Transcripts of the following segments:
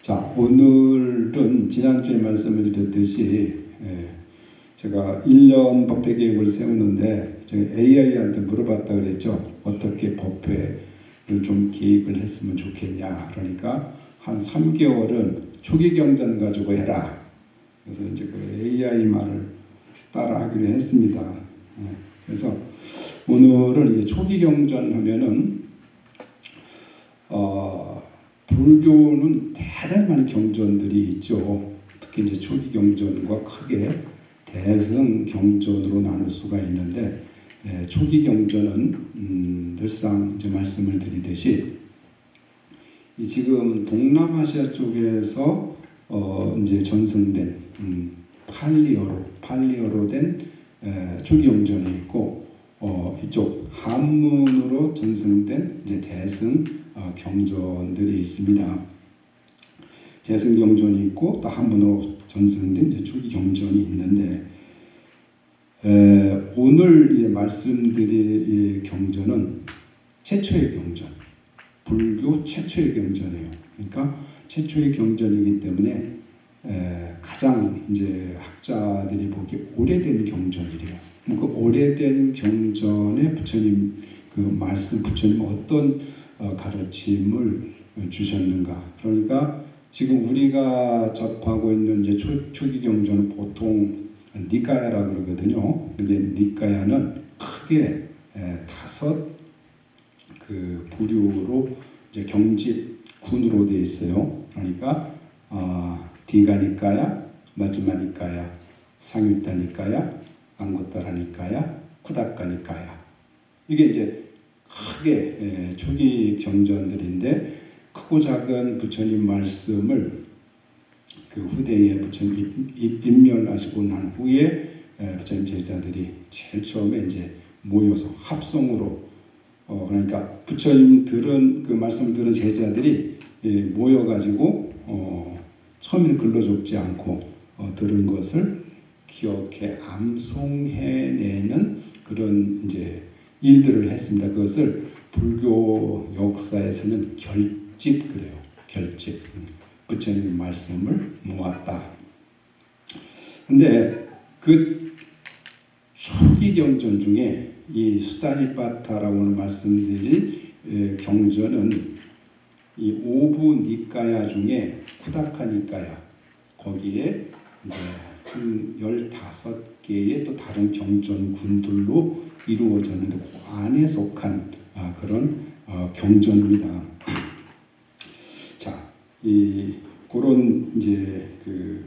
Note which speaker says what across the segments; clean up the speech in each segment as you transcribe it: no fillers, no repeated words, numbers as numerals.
Speaker 1: 자, 오늘은 지난주에 말씀을 드렸듯이 제가 1년 법회 계획을 세우는데 제가 AI한테 물어봤다 그랬죠. 어떻게 법회를 좀 계획을 했으면 좋겠냐. 그러니까 한 3개월은 초기 경전 가지고 해라. 그래서 이제 그 AI 말을 따라하기로 했습니다. 그래서 오늘은 이제 초기 경전 하면은 불교는 대단히 많은 경전들이 있죠. 특히 이제 초기 경전과 크게 대승 경전으로 나눌 수가 있는데, 초기 경전은 늘상 이제 말씀을 드리듯이 이 지금 동남아시아 쪽에서 이제 전승된 팔리어로 된 초기 경전이 있고, 이쪽 한문으로 전승된 이제 대승 경전들이 있습니다. 대승 경전이 있고 또 한문으로 전승된 이제 초기 경전이 있는데, 오늘 말씀드릴 경전은 최초의 경전, 불교 최초의 경전이에요. 그러니까 최초의 경전이기 때문에 가장 이제 학자들이 보기 오래된 경전이래요. 그 오래된 경전에 부처님 그 말씀, 부처님 어떤 가르침을 주셨는가. 그러니까 지금 우리가 접하고 있는 이제 초기 경전은 보통 니까야라고 그러거든요. 근데 니까야는 크게 5 그 부류로 이제 경집군으로 되어 있어요. 그러니까 디가 니까야, 마지막 니까야, 상유타 니까야, 앙고따라 니까야, 쿠다카 니까야. 이게 이제 크게 초기 경전들인데, 크고 작은 부처님 말씀을 그 후대에 부처님 입멸하시고 난 후에 부처님 제자들이 제일 처음에 이제 모여서 합성으로, 그러니까 부처님 들은 그 말씀 들은 제자들이 모여가지고 처음에는 글로 적지 않고 들은 것을 기억해 암송해내는 그런 이제 일들을 했습니다. 그것을 불교 역사에서는 결집 그래요. 결집. 부처님 말씀을 모았다. 근데 그 초기 경전 중에 이 수다니파타라고 말씀드릴 경전은 이 5부 니까야 중에 쿠다카 니까야, 거기에 이제 한 15개의 또 다른 경전군들로 이루어졌는데 그 안에 속한 그런 경전입니다. 자, 그런 이제 그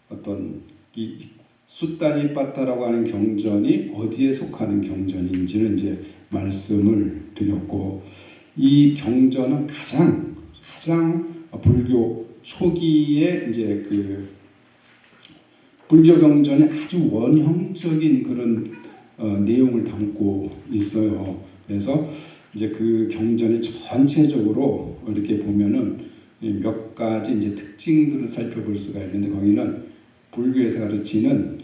Speaker 1: 어떤 이 수다니파타라고 하는 경전이 어디에 속하는 경전인지는 이제 말씀을 드렸고, 이 경전은 가장 불교 초기에 이제 그 불교 경전의 아주 원형적인 그런 내용을 담고 있어요. 그래서 이제 그 경전이 전체적으로 이렇게 보면은 몇 가지 이제 특징들을 살펴볼 수가 있는데, 거기는 불교에서 가르치는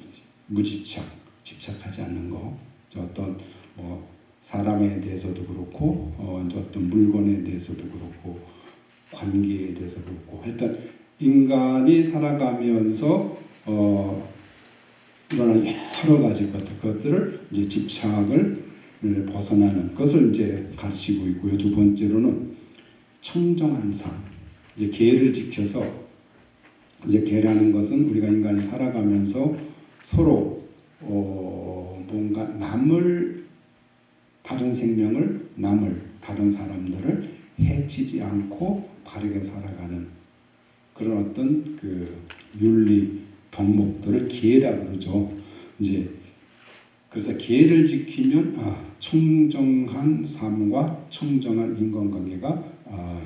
Speaker 1: 무집착, 집착하지 않는 거, 어떤 사람에 대해서도 그렇고, 어떤 물건에 대해서도 그렇고, 관계에 대해서도 그렇고, 일단 인간이 살아가면서 일어나는 여러 가지 것들을 이제 집착을 벗어나는 것을 이제 가르치고 있고요. 두 번째로는 청정한 삶, 이제 계를 지켜서, 이제 계라는 것은 우리가 인간이 살아가면서 서로 뭔가 다른 생명을, 다른 사람들을 해치지 않고 바르게 살아가는 그런 어떤 그 윤리 덕목들을 계라고 그러죠. 이제 그래서 계를 지키면 청정한 삶과 청정한 인간관계가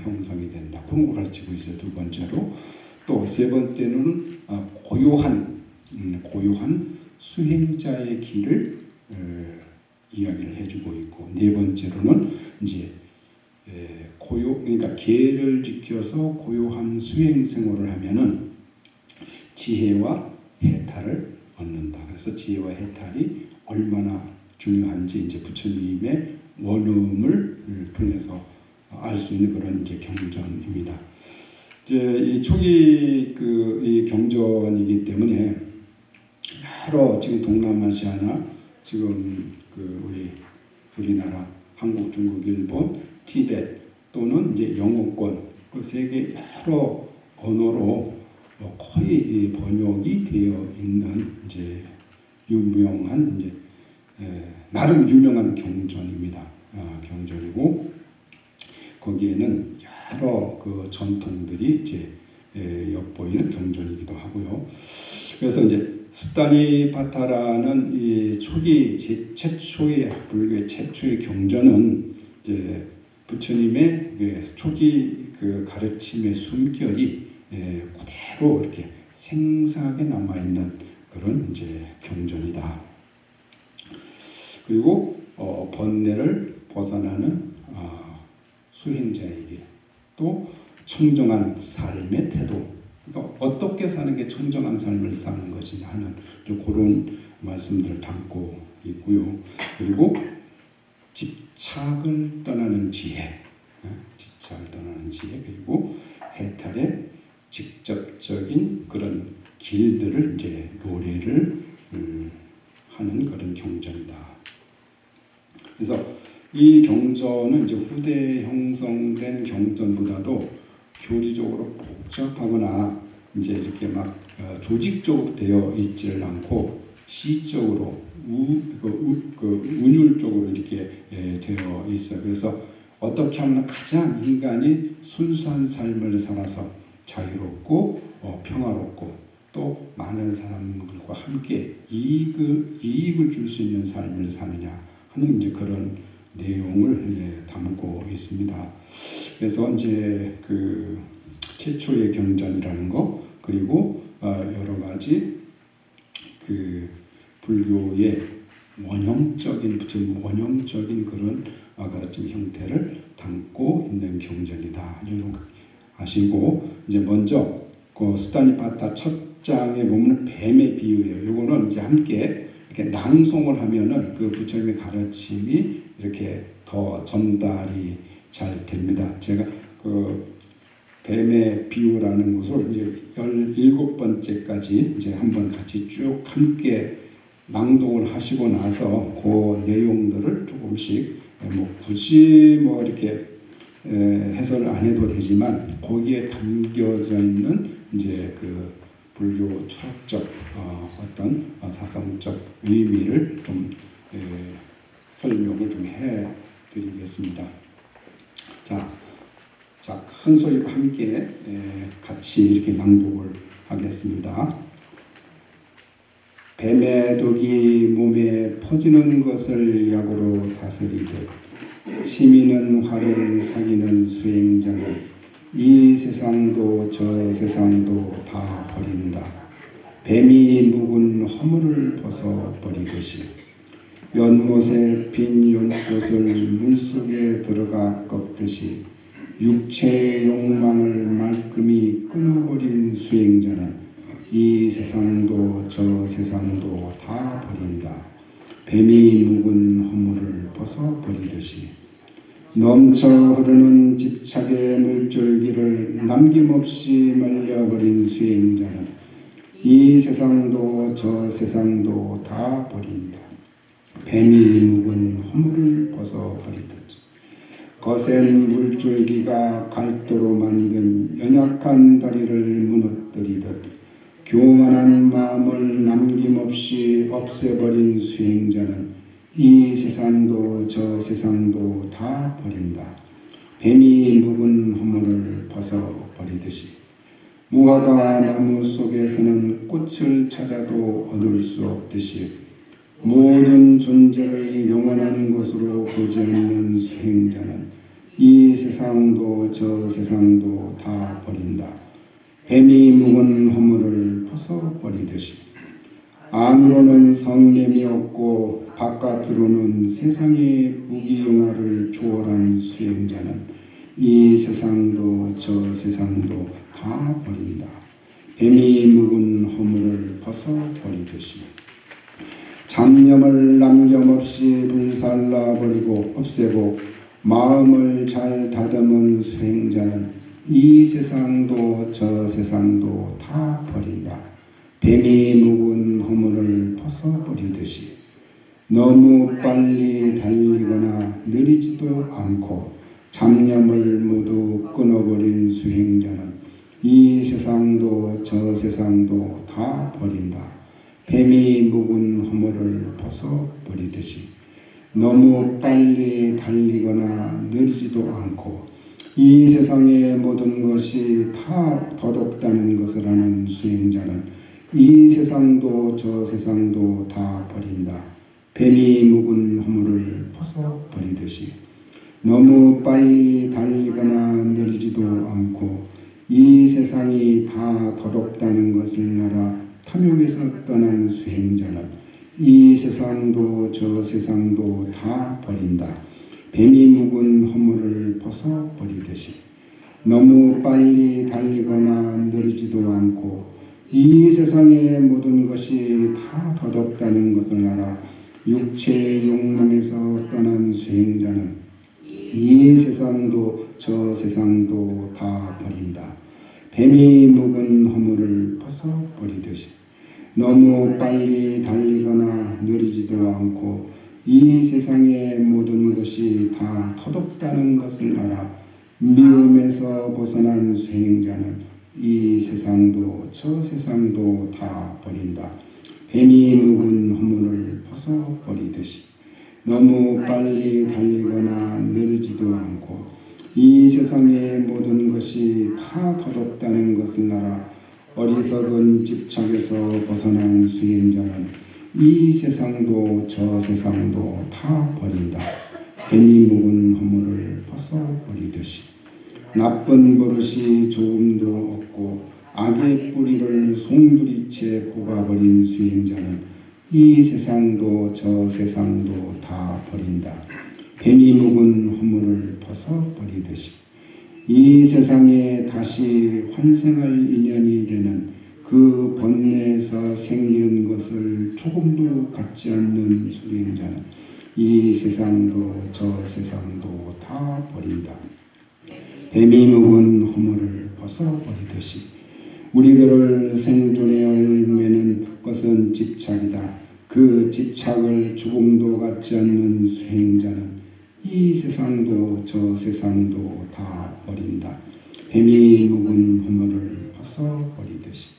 Speaker 1: 형성이 된다. 그런 걸 가르치고 있어요. 두 번째로. 또 세 번째는 고요한 수행자의 길을 이야기를 해주고 있고, 네 번째로는 이제 그러니까 계를 지켜서 고요한 수행 생활을 하면은 지혜와 해탈을 얻는다. 그래서 지혜와 해탈이 얼마나 중요한지 이제 부처님의 원음을 통해서 알 수 있는 그런 이제 경전입니다. 이제 이 초기 이 경전이기 때문에 여러 지금 동남아시아나 지금 우리나라, 한국, 중국, 일본, 티베트 또는 이제 영어권 그 세계 여러 언어로 거의 번역이 되어 있는 이제 유명한 이제 나름 유명한 경전입니다. 경전이고 거기에는 여러 그 전통들이 이제 엿보이는 경전이기도 하고요. 그래서 이제 수타니파타라는 이 초기 최초의 불교의 최초의 경전은 이제 부처님의 초기 그 가르침의 숨결이 그대로 이렇게 생생하게 남아 있는 그런 이제 경전이다. 그리고 번뇌를 벗어나는 수행자의 길, 또 청정한 삶의 태도. 그러니까 어떻게 사는 게 청정한 삶을 사는 것이냐 하는 그런 말씀들을 담고 있고요. 그리고 집착을 떠나는 지혜, 집착을 떠나는 지혜, 그리고 해탈의 직접적인 그런 길들을 이제 노래를 하는 그런 경전이다. 그래서 이 경전은 이제 후대에 형성된 경전보다도 교리적으로 복잡하거나 이제 이렇게 막 조직적으로 되어 있지를 않고 시적으로 운율적으로 이렇게 되어 있어요. 그래서 어떻게 하면 가장 인간이 순수한 삶을 살아서 자유롭고 평화롭고 또 많은 사람들과 함께 이익을 줄 수 있는 삶을 사느냐 하는 이제 그런 내용을 담고 있습니다. 그래서 이제 그 최초의 경전이라는 거, 그리고 여러 가지 그 불교의 부처님 원형적인 그런 가르침 형태를 담고 있는 경전이다. 이런 거 아시고, 이제 먼저 그 수타니파타 첫 장에 보면 뱀의 비유예요. 요거는 이제 함께 이렇게 낭송을 하면은 그 부처님의 가르침이 이렇게 더 전달이 잘 됩니다. 제가 그 뱀의 비유라는 것을 이제 17번째까지 이제 한번 같이 쭉 함께 낭독을 하시고 나서 그 내용들을 조금씩 굳이 이렇게 해설을 안 해도 되지만 거기에 담겨져 있는 이제 그 불교 철학적 어떤 사상적 의미를 좀 설명을 좀 해드리겠습니다. 자, 큰 소리로 함께 같이 이렇게 낭독을 하겠습니다. 뱀의 독이 몸에 퍼지는 것을 약으로 다스리듯 시민은 화를 사귀는 수행자는 이 세상도 저 세상도 다 버린다. 뱀이 묵은 허물을 벗어버리듯이 연못에 빈 연꽃을 물속에 들어가 꺾듯이 육체의 욕망을 말끔히 끊어버린 수행자는 이 세상도 저 세상도 다 버린다. 뱀이 묵은 허물을 벗어버리듯이 넘쳐 흐르는 집착의 물줄기를 남김없이 말려버린 수행자는 이 세상도 저 세상도 다 버린다. 뱀이 묵은 허물을 벗어버리듯 거센 물줄기가 갈도로 만든 연약한 다리를 무너뜨리듯 교만한 마음을 남김없이 없애버린 수행자는 이 세상도 저 세상도 다 버린다. 뱀이 묵은 허물을 벗어버리듯이 무화과 나무 속에서는 꽃을 찾아도 얻을 수 없듯이 모든 존재를 영원한 것으로 보지 않는 수행자는 이 세상도 저 세상도 다 버린다. 뱀이 묵은 허물을 벗어버리듯이 안으로는 성냄이 없고 바깥으로는 세상의 무기용화를 초월한 수행자는 이 세상도 저 세상도 다 버린다. 뱀이 묵은 허물을 벗어버리듯이 잡념을 남김없이 불살라버리고 없애고 마음을 잘 다듬은 수행자는 이 세상도 저 세상도 다 버린다. 뱀이 묵은 허물을 벗어버리듯이 너무 빨리 달리거나 느리지도 않고 잡념을 모두 끊어버린 수행자는 이 세상도 저 세상도 다 버린다. 뱀이 묵은 허물을 벗어버리듯이 너무 빨리 달리거나 느리지도 않고 이 세상의 모든 것이 다 덧없다는 것을 아는 수행자는 이 세상도 저 세상도 다 버린다. 뱀이 묵은 허물을 벗어버리듯이 너무 빨리 달리거나 느리지도 않고 이 세상이 다 덧없다는 것을 알아 탐욕에서 떠난 수행자는 이 세상도 저 세상도 다 버린다. 뱀이 묵은 허물을 벗어버리듯이 너무 빨리 달리거나 느리지도 않고 이 세상의 모든 것이 다 덧없다는 것을 알아 육체의 욕망에서 떠난 수행자는 이 세상도 저 세상도 다 버린다. 뱀이 묵은 허물을 벗어버리듯이 너무 빨리 달리거나 느리지도 않고 이 세상의 모든 것이 다 덧없다는 것을 알아 미움에서 벗어난 수행자는 이 세상도 저 세상도 다 버린다. 뱀이 묵은 허물을 벗어버리듯이 너무 빨리 달리거나 느리지도 않고 이 세상의 모든 것이 다 덧없다는 것을 알아 어리석은 집착에서 벗어난 수행자는 이 세상도 저 세상도 다 버린다. 뱀이 묵은 허물을 벗어버리듯이 나쁜 버릇이 조금도 없고 악의 뿌리를 송두리째 뽑아버린 수행자는 이 세상도 저 세상도 다 버린다. 뱀이 묵은 허물을 벗어버리듯이 이 세상에 다시 환생할 인연이 되는 그 번뇌에서 생기는 것을 조금도 갖지 않는 수행자는 이 세상도 저 세상도 다 버린다. 뱀이 묵은 허물을 벗어버리듯이 우리들을 생존에 얽매는 것은 집착이다. 그 집착을 조금도 갖지 않는 수행자는 이 세상도 저 세상도 다 버린다. 뱀이 묵은 허물을 벗어버리듯이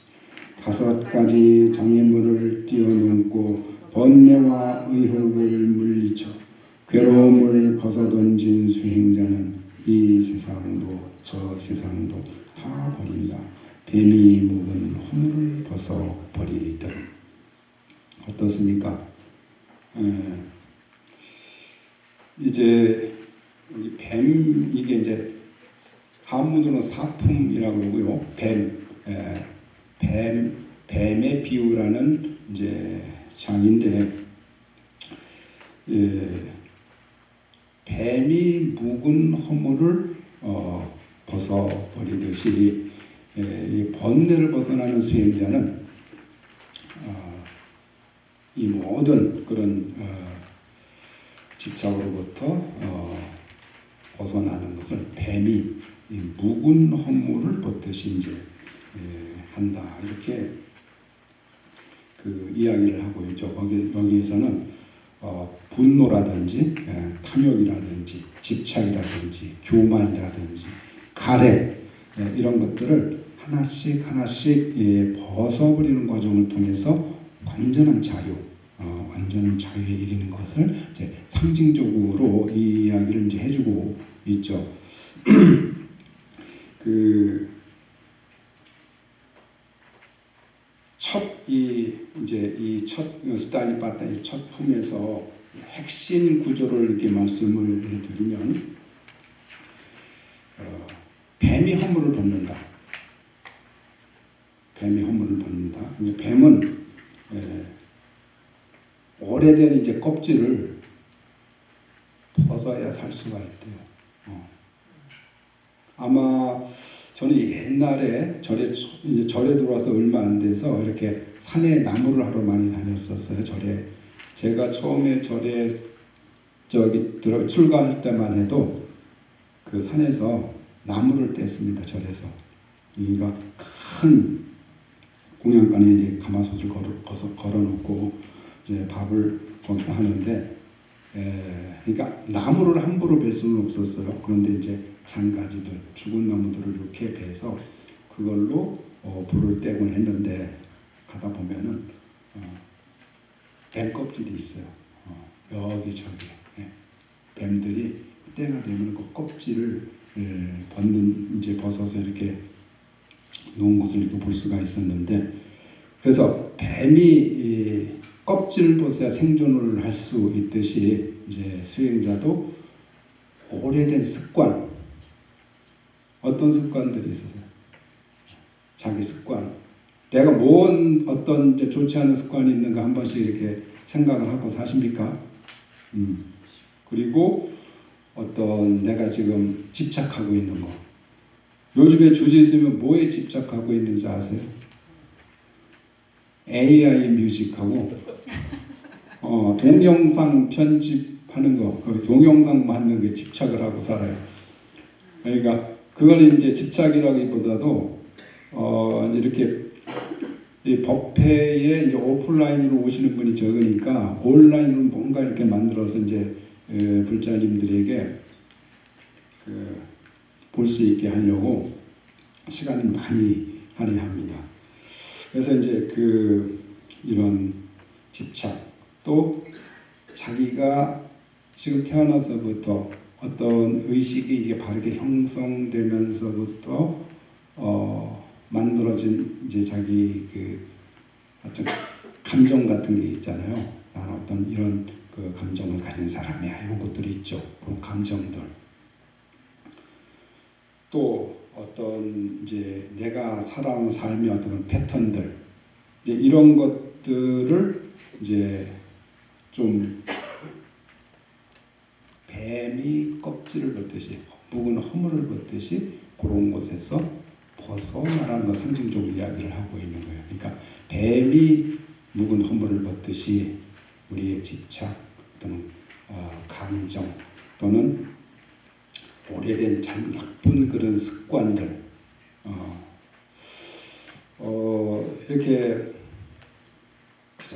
Speaker 1: 5가지 장애물을 뛰어넘고 번뇌와 의혹을 물리쳐 괴로움을 벗어던진 수행자는 이 세상도 저 세상도 다 버린다. 뱀이 묵은 허물을 벗어버리듯. 어떻습니까? 이제 뱀, 이게 이제 한문으로는 사품이라고 그러고요. 뱀의 비유라는 이제 장인데, 뱀이 묵은 허물을 벗어버리듯이 이 번뇌를 벗어나는 수행자는 이 모든 그런 집착으로부터 벗어나는 것을 뱀이 이 묵은 허물을 벗듯이 이제 한다, 이렇게 그 이야기를 하고 있죠. 여기에서는 분노라든지 탐욕이라든지 집착이라든지 교만이라든지 가래, 이런 것들을 하나씩 벗어버리는 과정을 통해서 완전한 자유, 완전한 자유에 이르는 것을 이제 상징적으로 이 이야기를 이제 해주고 있죠. 그 이 첫 수다니파타 이 첫 품에서 핵심 구조를 이렇게 말씀을 드리면, 뱀이 허물을 벗는다. 뱀이 허물을 벗는다. 뱀은 오래된 이제 껍질을 벗어야 살 수가 있대요. 아마 저는 옛날에 절에 들어와서 얼마 안 돼서 이렇게 산에 나무를 하러 많이 다녔었어요. 절에 제가 처음에 절에 출가할 때만 해도 그 산에서 나무를 뗐습니다. 절에서. 여기가 큰 공양간에 이제 가마솥을 걸어놓고 이제 밥을 거기서 하는데, 그러니까 나무를 함부로 벨 수는 없었어요. 그런데 이제 장가지들, 죽은 나무들을 이렇게 베서 그걸로 불을 떼곤 했는데, 가다 보면은 뱀 껍질이 있어요. 여기저기 뱀들이 때가 되면 그 껍질을 벗어서 이렇게 놓은 것을 이렇게 볼 수가 있었는데, 그래서 뱀이 껍질을 벗어야 생존을 할 수 있듯이 이제 수행자도 오래된 습관, 어떤 습관들이 있어서 자기 습관, 내가 어떤 이제 좋지 않은 습관이 있는가 한 번씩 이렇게 생각을 하고 사십니까? 그리고 어떤 내가 지금 집착하고 있는 거, 요즘에 주제 있으면 뭐에 집착하고 있는지 아세요? AI 뮤직하고 동영상 편집하는 거, 동영상 만드는 게 집착을 하고 살아요. 그러니까 그건 이제 집착이라기보다도 이렇게 이 법회에 이제 오프라인으로 오시는 분이 적으니까 온라인으로 뭔가 이렇게 만들어서 이제 불자님들에게 볼 수 있게 하려고 시간을 많이 할애합니다. 그래서 이제 이런 집착, 또 자기가 지금 태어나서부터 어떤 의식이 이게 바르게 형성되면서부터 만들어진 이제 자기 어떤 감정 같은 게 있잖아요. 나는 어떤 이런 감정을 가진 사람이야, 이런 것들이 있죠. 그런 감정들. 또 어떤 이제 내가 살아온 삶의 어떤 패턴들, 이제 이런 것들을 이제 좀 뱀이 껍질을 벗듯이, 묵은 허물을 벗듯이 그런 곳에서 벗어나라는 거 상징적으로 이야기를 하고 있는 거예요. 그러니까 뱀이 묵은 허물을 벗듯이 우리의 집착, 어떤 감정, 또는 오래된 참 나쁜 그런 습관들, 이렇게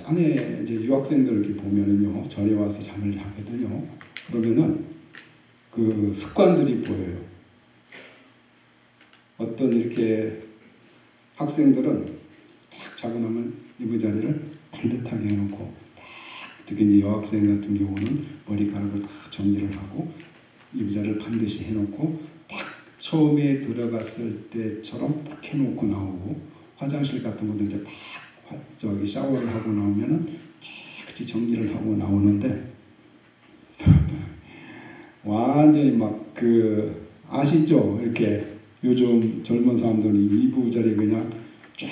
Speaker 1: 안에 이제 유학생들 이렇게 보면은요, 전에 와서 잠을 자거든요. 그러면은 그 습관들이 보여요. 어떤 이렇게 학생들은 딱 자고 나면 이부자리를 반듯하게 해놓고, 특히 이제 여학생 같은 경우는 머리카락을 다 정리를 하고 이부자리를 반드시 해놓고 딱 처음에 들어갔을 때처럼 딱 해놓고 나오고, 화장실 같은 것도 이제 딱 샤워를 하고 나오면은 깨끗이 정리를 하고 나오는데, 완전히 막 아시죠? 이렇게 요즘 젊은 사람들이 이부자리 그냥 쫙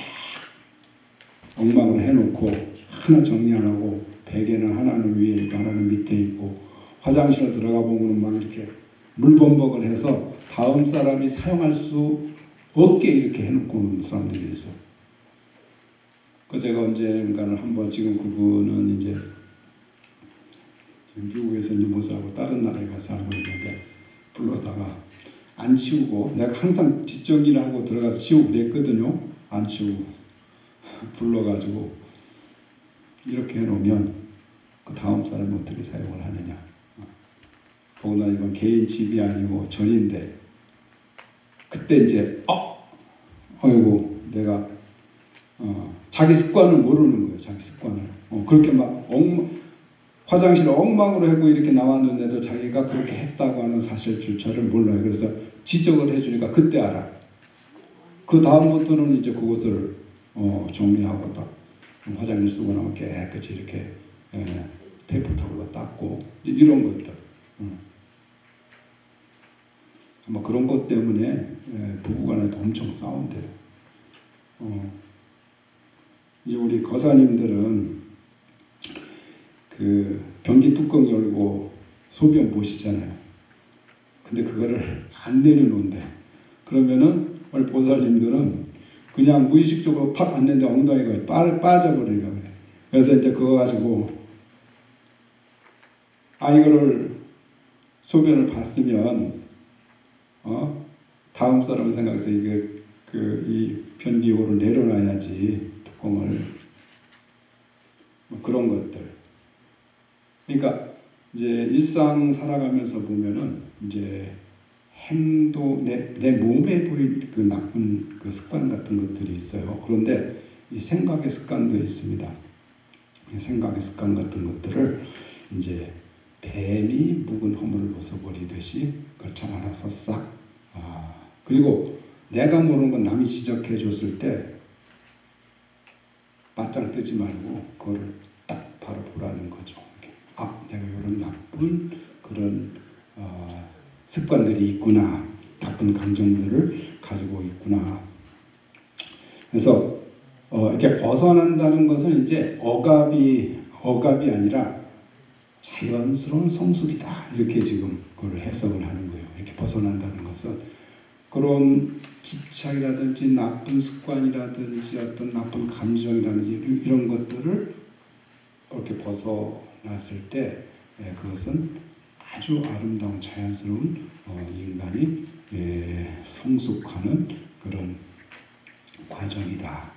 Speaker 1: 엉망을 해놓고 하나 정리 안 하고, 베개는 하나는 위에 있고 하나는 밑에 있고, 화장실 들어가 보면 막 이렇게 물범벅을 해서 다음 사람이 사용할 수 없게 이렇게 해놓고 오는 사람들이 있어. 그래서 제가 언젠가는 한번, 지금 그분은 이제 지금 미국에서 유모사하고 다른 나라에 가서 살고 있는데, 불러다가 안 치우고, 내가 항상 뒷정리를 하고 들어가서 치우고 그랬거든요. 안 치우고 불러가지고 이렇게 해놓으면 그 다음 사람이 어떻게 사용을 하느냐. 더구나 이건 개인 집이 아니고 절인데, 그때 이제 아이고 내가 자기 습관을 모르는 거예요. 자기 습관을. 그렇게 막 화장실 엉망으로 하고 이렇게 나왔는데도 자기가 그렇게 했다고 하는 사실조차를 몰라요. 그래서 지적을 해주니까 그때 알아. 그 다음부터는 이제 그것을 정리하고 딱 화장실 쓰고 나면 깨끗이 이렇게 페이퍼 타올로 닦고 이런 것들. 아마 그런 것 때문에 부부간에도 엄청 싸운대요. 이제 우리 거사님들은 변기 뚜껑 열고 소변 보시잖아요. 근데 그거를 안 내려놓는데, 그러면은 우리 보살님들은 그냥 무의식적으로 탁 안 내는데 엉덩이가 빠져버리려고 그래. 그래서 이제 그거 가지고 이거를 소변을 봤으면 다음 사람 생각해서 이 변기호를 내려놔야지, 뚜껑을. 뭐 그런 것들. 그러니까 이제 일상 살아가면서 보면은 이제 행동, 내 몸에 보일 그 나쁜 그 습관 같은 것들이 있어요. 그런데 이 생각의 습관도 있습니다. 이 생각의 습관 같은 것들을 이제 뱀이 묵은 허물을 벗어버리듯이 그걸 잘 알아서 싹. 그리고 내가 모르는 건 남이 지적해 줬을 때 맞짱 뜨지 말고 그거를 딱 바로 보라는 거죠. 내가 이런 나쁜 그런 습관들이 있구나, 나쁜 감정들을 가지고 있구나. 그래서 이렇게 벗어난다는 것은 이제 억압이 아니라 자연스러운 성숙이다, 이렇게 지금 그걸 해석을 하는 거예요. 이렇게 벗어난다는 것은 그런 집착이라든지 나쁜 습관이라든지 어떤 나쁜 감정이라든지 이런 것들을 이렇게 벗어났을 때 그것은 아주 아름다운 자연스러운 인간이 성숙하는 그런 과정이다.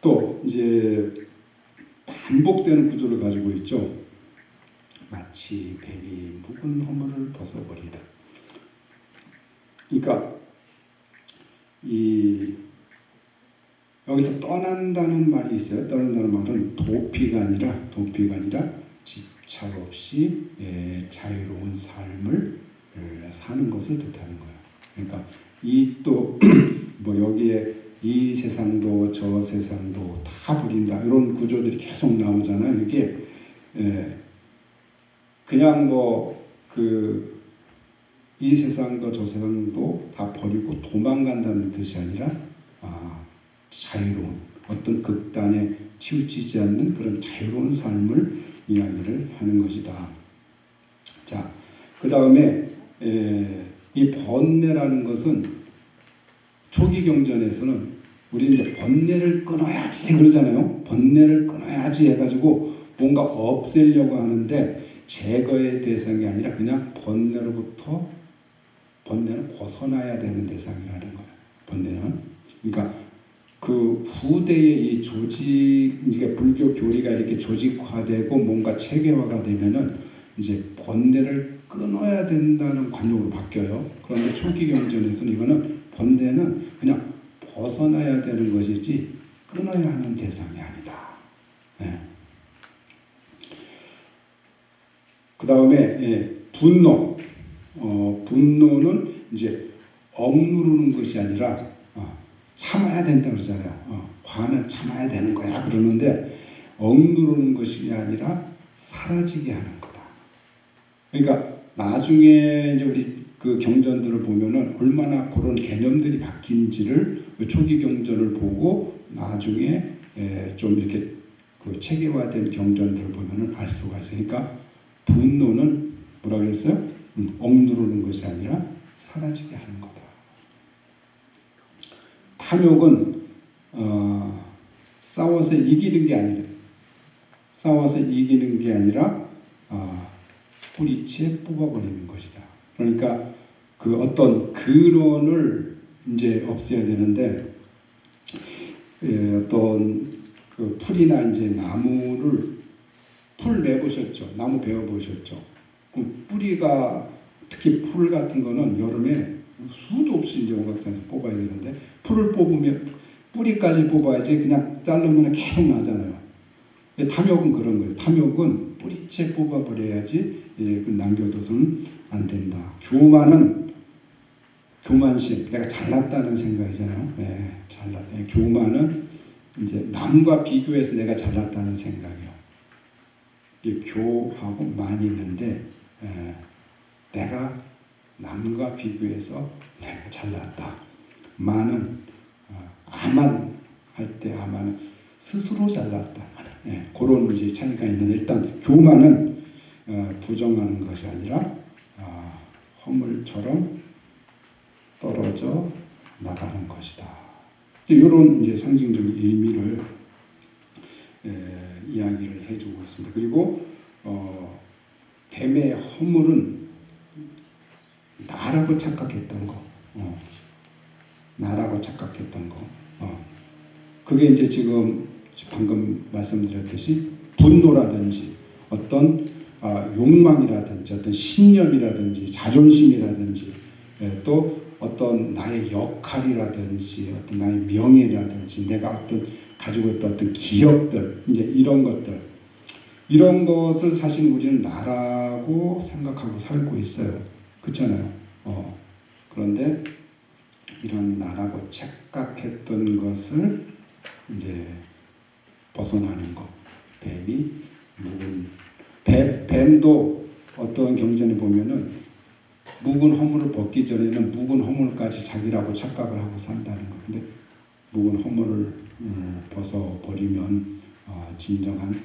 Speaker 1: 또 이제 반복되는 구조를 가지고 있죠. 마치 뱀이 묵은 허물을 벗어버리다. 그러니까 여기서 떠난다는 말이 있어요. 떠난다는 말은 도피가 아니라 집착 없이 자유로운 삶을 사는 것을 뜻하는 거예요. 그러니까 이 또 뭐 여기에 이 세상도 저 세상도 다 버린다, 이런 구조들이 계속 나오잖아요. 이게 그냥 이 세상도 저 세상도 다 버리고 도망간다는 뜻이 아니라 자유로운, 어떤 극단에 치우치지 않는 그런 자유로운 삶을 이야기를 하는 것이다. 자, 그 다음에 이 번뇌라는 것은 초기 경전에서는 우리 이제 번뇌를 끊어야지 그러잖아요. 번뇌를 끊어야지 해가지고 뭔가 없애려고 하는데 제거의 대상이 아니라 그냥 번뇌는 벗어나야 되는 대상이라는 거예요. 번뇌는. 그러니까 그 후대의 이 조직, 이게 불교 교리가 이렇게 조직화되고 뭔가 체계화가 되면은 이제 번뇌를 끊어야 된다는 관념으로 바뀌어요. 그런데 초기 경전에서는 이거는 번뇌는 그냥 벗어나야 되는 것이지 끊어야 하는 대상이 아니다. 그 다음에 분노. 분노는 이제 억누르는 것이 아니라 참아야 된다 그러잖아요. 화는 참아야 되는 거야 그러는데 억누르는 것이 아니라 사라지게 하는 거다. 그러니까 나중에 이제 우리 그 경전들을 보면은 얼마나 그런 개념들이 바뀐지를 초기 경전을 보고 나중에 좀 이렇게 그 체계화된 경전들을 보면은 알 수가 있으니까 분노는 뭐라고 했어요? 억누르는 것이 아니라 사라지게 하는 거다. 탐욕은 싸워서 이기는 게 아니라 뿌리채 뽑아버리는 것이다. 그러니까 그 어떤 근원을 이제 없애야 되는데 어떤 그 풀이나 이제 나무를 풀 내보셨죠. 나무 베어보셨죠. 뿌리가 특히 풀 같은 거는 여름에 수도 없이 이제 오각산에서 뽑아야 되는데 풀을 뽑으면 뿌리까지 뽑아야지 그냥 자르면 계속 나잖아요. 탐욕은 그런 거예요. 탐욕은 뿌리채 뽑아버려야지 남겨둬서는 안 된다. 교만심, 내가 잘났다는 생각이잖아요. 교만은 이제 남과 비교해서 내가 잘났다는 생각이요. 교하고 만이 있는데 내가 남과 비교해서 내가 잘났다. 만은 아만 할 때 아만은 스스로 잘났다. 그런 이제 차이가 있는데 일단 교만은 부정하는 것이 아니라 허물처럼 떨어져 나가는 것이다. 이런 이제 상징적인 의미를 이야기를 해주고 있습니다. 그리고 뱀의 허물은 나라고 착각했던 거. 나라고 착각했던 거. 그게 이제 지금 방금 말씀드렸듯이 분노라든지 어떤 욕망이라든지 어떤 신념이라든지 자존심이라든지 또 어떤 나의 역할이라든지 어떤 나의 명예라든지 내가 어떤 가지고 있던 어떤 기억들 이제 이런 것들 이런 것을 사실 우리는 나라고 생각하고 살고 있어요. 그렇잖아요. 그런데 이런 나라고 착각했던 것을 이제 벗어나는 것. 뱀이 묵은 뱀도 어떤 경전에 보면은 묵은 허물을 벗기 전에는 묵은 허물까지 자기라고 착각을 하고 산다는 거. 근데 묵은 허물을 벗어버리면 진정한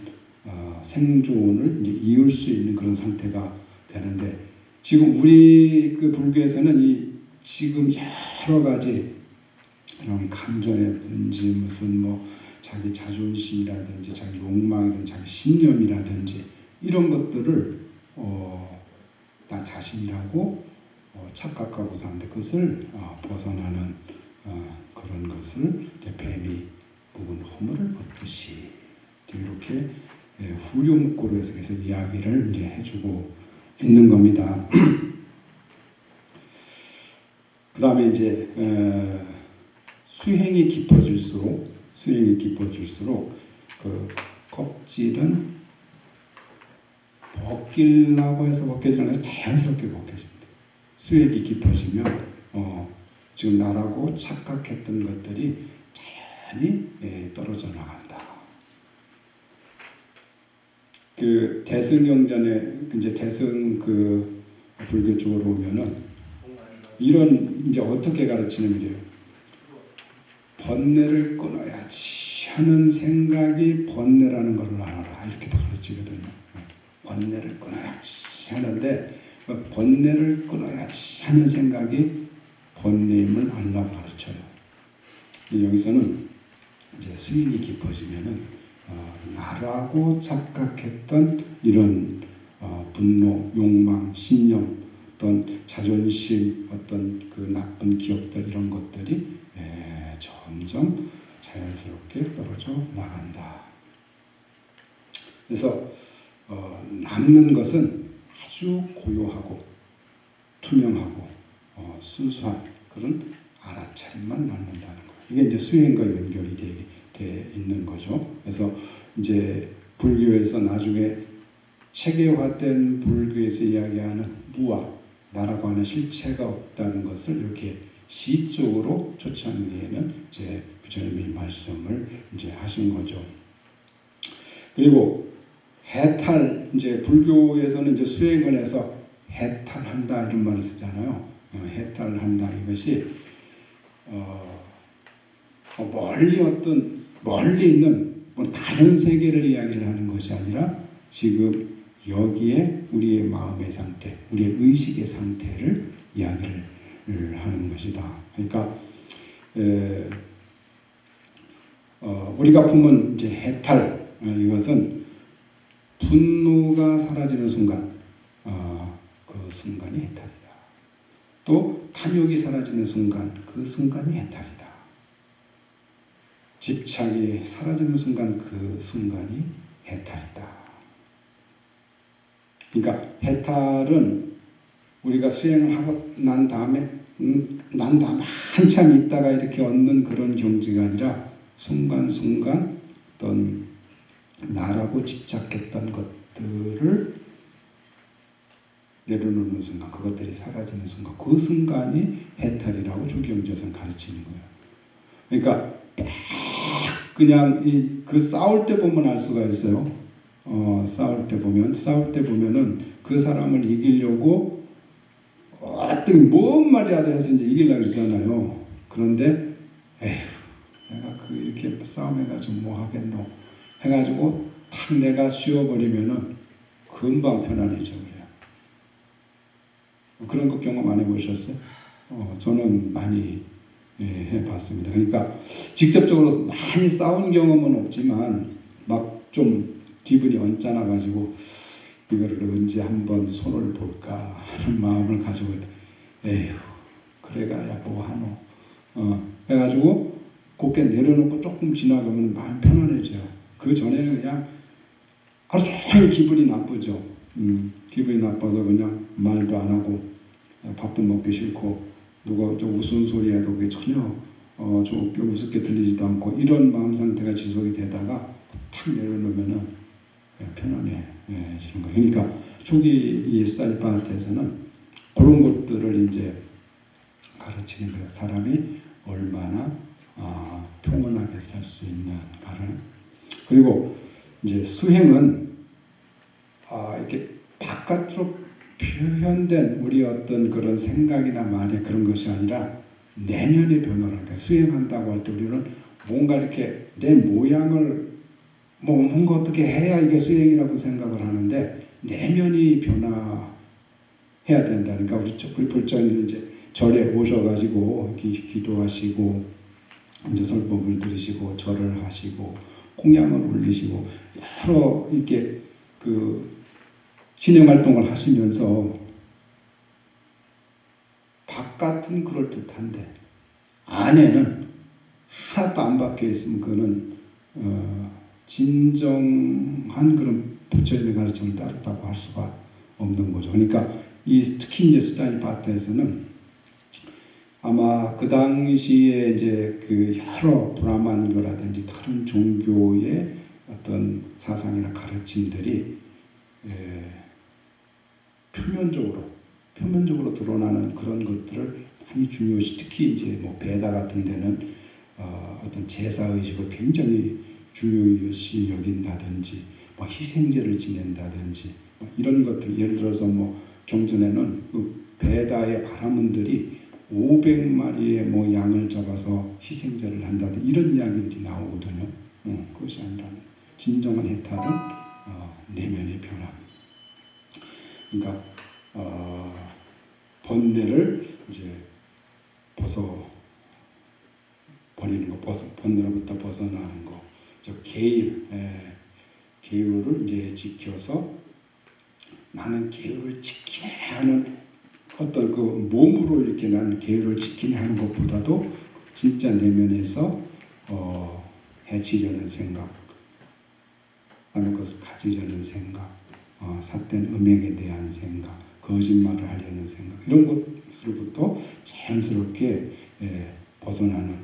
Speaker 1: 생존을 이제 이을 수 있는 그런 상태가 되는데 지금 우리 그 불교에서는 지금 여러 가지 이런 감정이라든지 무슨 뭐 자기 자존심이라든지 자기 욕망이라든지 자기 신념이라든지 이런 것들을 나 자신이라고 착각하고 사는데 그것을 벗어나는 그런 것을 이제 뱀이 묵은 허물을 벗듯이 이렇게 후렴구로 해서 이야기를 이제 해주고 있는 겁니다. 그 다음에 이제 수행이 깊어질수록 그 껍질은 벗기려고 해서 벗겨지는 것이 자연스럽게 벗겨집니다. 수행이 깊어지면 지금 나라고 착각했던 것들이 자연히 떨어져 나간다. 그 대승경전에 이제 대승 그 불교 쪽으로 오면은 이런 이제 어떻게 가르치는 일이에요. 번뇌를 끊어야지 하는 생각이 번뇌라는 걸 알아라 이렇게 가르치거든요. 번뇌를 끊어야지 하는데 번뇌를 끊어야지 하는 생각이 번뇌임을 알라고 가르쳐요. 여기서는 이제 수행이 깊어지면은 나라고 착각했던 이런 분노, 욕망, 신념, 어떤 자존심, 어떤 그 나쁜 기억들 이런 것들이 점점 자연스럽게 떨어져 나간다. 그래서 남는 것은 아주 고요하고 투명하고 순수한 그런 알아차림만 남는다는 거예요. 이게 이제 수행과 연결이 돼 있는 거죠. 그래서 이제 불교에서 나중에 체계화된 불교에서 이야기하는 무아, 나라고 하는 실체가 없다는 것을 이렇게 시적으로 쫓아내는 이제 부처님이 말씀을 이제 하신 거죠. 그리고 해탈, 이제 불교에서는 이제 수행을 해서 해탈한다 이런 말을 쓰잖아요. 해탈한다 이것이 멀리 있는 다른 세계를 이야기를 하는 것이 아니라 지금 여기에 우리의 마음의 상태, 우리의 의식의 상태를 이야기를 하는 것이다. 그러니까 우리가 품은 이제 해탈 이것은 분노가 사라지는 순간 그 순간이 해탈이다. 또 탐욕이 사라지는 순간 그 순간이 해탈이다. 집착이 사라지는 순간 그 순간이 해탈이다. 그러니까 해탈은 우리가 수행을 하고 난 다음에 한참 있다가 이렇게 얻는 그런 경지가 아니라 순간순간 어떤 나라고 집착했던 것들을 내려놓는 순간, 그것들이 사라지는 순간, 그 순간이 해탈이라고 조경제에서는 가르치는 거예요. 그러니까 그냥 그 싸울 때 보면 알 수가 있어요. 싸울 때 보면은 그 사람을 이기려고 어떤 뭔 말이라도 해서 이제 이기려고 그러잖아요. 그런데 내가 이렇게 싸움해가지고 뭐 하겠노 해가지고 탁 내가 쉬어버리면은 금방 편안해져 그래요. 그런 거 경험 안 해보셨어요? 저는 많이 해봤습니다. 그러니까 직접적으로 많이 싸운 경험은 없지만 막 좀 기분이 언짢아가지고 이거를 언제 한번 손을 볼까 하는 마음을 가지고 에휴 그래가야 뭐하노 해가지고 곱게 내려놓고 조금 지나가면 마음 편안해져요. 그 전에는 그냥 하루 종일 기분이 나쁘죠. 기분이 나빠서 그냥 말도 안 하고 밥도 먹기 싫고 누가 좀 웃은 소리 해도 그게 전혀 좀 우습게 들리지도 않고 이런 마음 상태가 지속이 되다가 탁 내려놓으면은 편안해 지는 거예요. 그러니까 초기 이 수다니파한테서는 그런 것들을 이제 가르치는 거예요. 사람이 얼마나 평온하게 살 수 있는가를. 그리고 이제 수행은 이렇게 바깥으로 표현된 우리 어떤 그런 생각이나 말이 그런 것이 아니라 내면의 변화를 해요. 수행한다고 할 때 우리는 뭔가 이렇게 내 모양을 뭔가 어떻게 해야 이게 수행이라고 생각을 하는데 내면이 변화해야 된다니까. 우리 불자님들 이제 절에 오셔가지고 기도하시고 이제 설법을 들으시고 절을 하시고 공양을 올리시고 여러 이렇게 그 신행 활동을 하시면서 바깥은 그럴듯한데 안에는 하나도 안 박혀 있으면 그거는 진정한 그런 부처님의 가르침을 따랐다고 할 수가 없는 거죠. 그러니까 특히 이제 수다니파트에서는 아마 그 당시에 이제 그 여러 브라만교라든지 다른 종교의 어떤 사상이나 가르침들이 표면적으로 드러나는 그런 것들을 많이 중요시, 특히 이제 뭐 베다 같은 데는 어떤 제사 의식을 굉장히 중요시 여긴다든지, 뭐 희생제를 지낸다든지, 뭐 이런 것들, 예를 들어서 뭐 경전에는 그 베다의 바라문들이 500마리의 뭐 양을 잡아서 희생제를 한다든지 이런 이야기들이 나오거든요. 그것이 아니라 진정한 해탈은 내면의 변화. 그러니까 번뇌를 이제 버리는 거, 번뇌로부터 벗어나는 거, 계율을 이제 지켜서 나는 계율을 지키네 하는 어떤 그 몸으로 이렇게 나는 계율을 지키네 하는 것보다도 진짜 내면에서 해치려는 생각, 남의 것을 가지려는 생각, 삿된 음행에 대한 생각, 거짓말을 하려는 생각, 이런 것으로부터 자연스럽게 벗어나는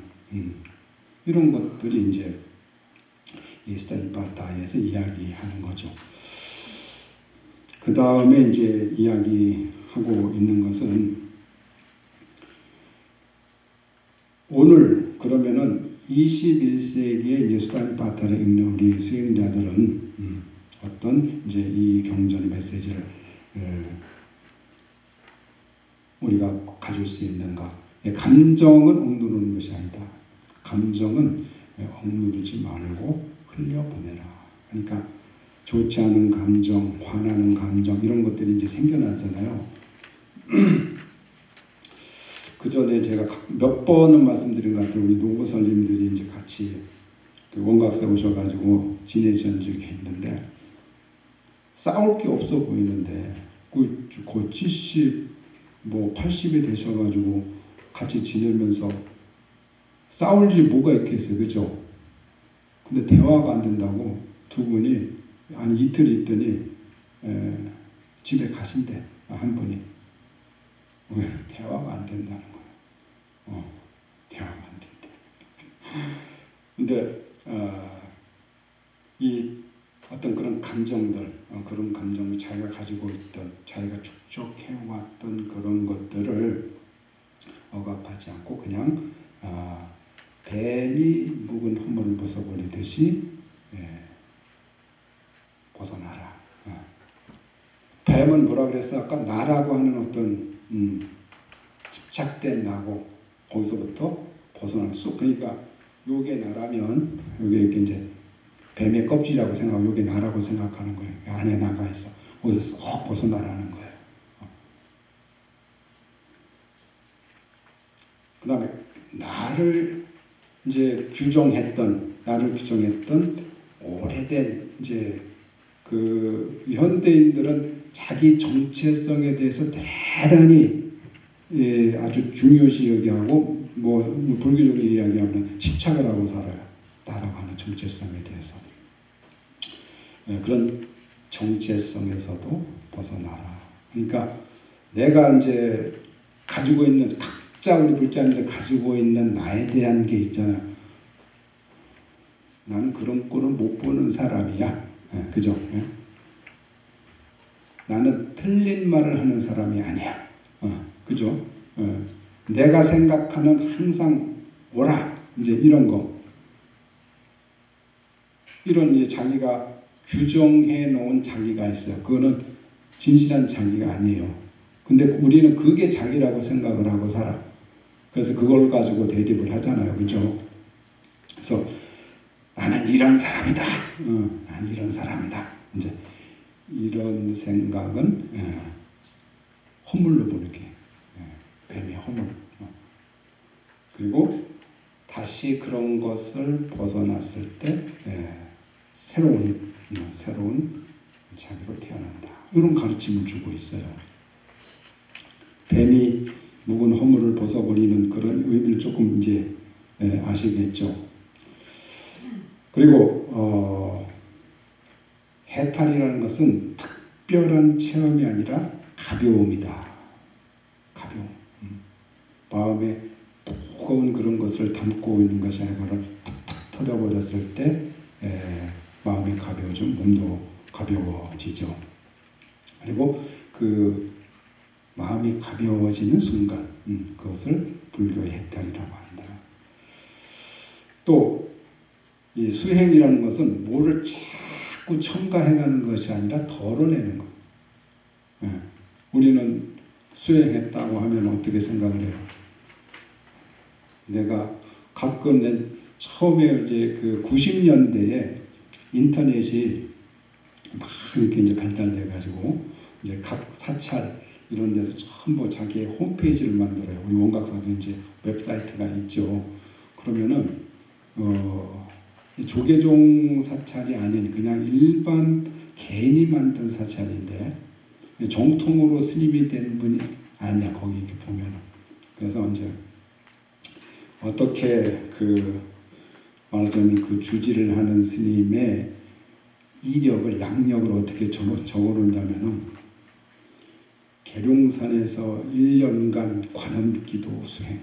Speaker 1: 이런 것들이 이제 이 수다니파타에서 이야기하는 거죠. 그 다음에 이제 이야기하고 있는 것은 오늘 그러면은 21세기에 이제 수다니파타를 읽는 우리 수행자들은 어떤 이제 이 경전의 메시지를 우리가 가질 수 있는가? 감정은 억누르는 것이 아니다. 감정은 억누르지 말고 흘려보내라. 그러니까 좋지 않은 감정, 화나는 감정 이런 것들이 이제 생겨나잖아요. 그 전에 제가 몇 번은 말씀드린 것 같아요. 우리 노부선님들이 이제 같이 그 원각사 오셔가지고 지내신 적이 있는데 싸울 게 없어 보이는데 그 70, 뭐 80이 되셔가지고 같이 지내면서 싸울 일이 뭐가 있겠어요, 그죠? 근데 대화가 안 된다고 두 분이 한 이틀 있더니 집에 가신대. 한 분이 왜 대화가 안 된다는 거예요. 대화가 안 된대. 근데 이 어떤 그런 감정들, 그런 감정을 자기가 가지고 있던, 자기가 축적해왔던 그런 것들을 억압하지 않고 그냥 뱀이 묵은 허물을 벗어버리듯이 벗어나라. 뱀은 뭐라 그랬어? 아까 나라고 하는 어떤 집착된 나고 거기서부터 벗어날 수. 그러니까 요게 나라면 요게 이렇게 이제 뱀의 껍질이라고 생각하고 요게 나라고 생각하는 거예요. 안에 나가 있어. 거기서 쏙 벗어나라는 거예요. 그 다음에 나를 규정했던 오래된 이제 그 현대인들은 자기 정체성에 대해서 대단히 아주 중요시 여기하고 뭐 불교적으로 이야기하면 집착을 하고 살아요. 따라가는 정체성에 대해서. 그런 정체성에서도 벗어나라. 그러니까 내가 이제 가지고 있는 각자 우리 불자님들 가지고 있는 나에 대한 게 있잖아요. 나는 그런 꼴을 못 보는 사람이야. 그죠? 나는 틀린 말을 하는 사람이 아니야. 그죠? 내가 생각하는 항상 옳아. 이제 이런 거. 이런 이제 자기가 규정해 놓은 자기가 있어요. 그거는 진실한 자기가 아니에요. 근데 우리는 그게 자기라고 생각을 하고 살아. 그래서 그걸 가지고 대립을 하잖아요. 그죠? 그래서 나는 이런 사람이다. 나는 이런 사람이다. 이제 이런 생각은 허물로 보는 게 뱀의 허물. 그리고 다시 그런 것을 벗어났을 때 새로운 자기로 태어난다. 이런 가르침을 주고 있어요. 뱀이 묵은 허물을 벗어버리는 그런 의미를 조금 이제 아시겠죠. 그리고 해탈이라는 것은 특별한 체험이 아니라 가벼움이다. 가벼움. 마음에 무거운 그런 것을 담고 있는 것이 아니라 그걸 탁탁 털어버렸을 때 마음이 가벼워져 몸도 가벼워지죠. 그리고 그 마음이 가벼워지는 순간 그것을 불교의 해탈이라고 한다. 또 이 수행이라는 것은 뭐를 자꾸 첨가해가는 것이 아니라 덜어내는 것. 우리는 수행했다고 하면 어떻게 생각을 해요? 내가 가끔 처음에 이제 그 90년대에 인터넷이 막 이렇게 이제 발달돼가지고 이제 각 사찰 이런 데서 전부 자기의 홈페이지를 만들어요. 우리 원각사도 이제 웹사이트가 있죠. 그러면은 조계종 사찰이 아닌 그냥 일반 개인이 만든 사찰인데 정통으로 스님이 된 분이 아니야. 거기 이렇게 보면은. 그래서 이제 어떻게 말하자면 그 주지를 하는 스님의 이력을 양력을 어떻게 적어놓냐면은 계룡산에서 1년간 관음기도 수행,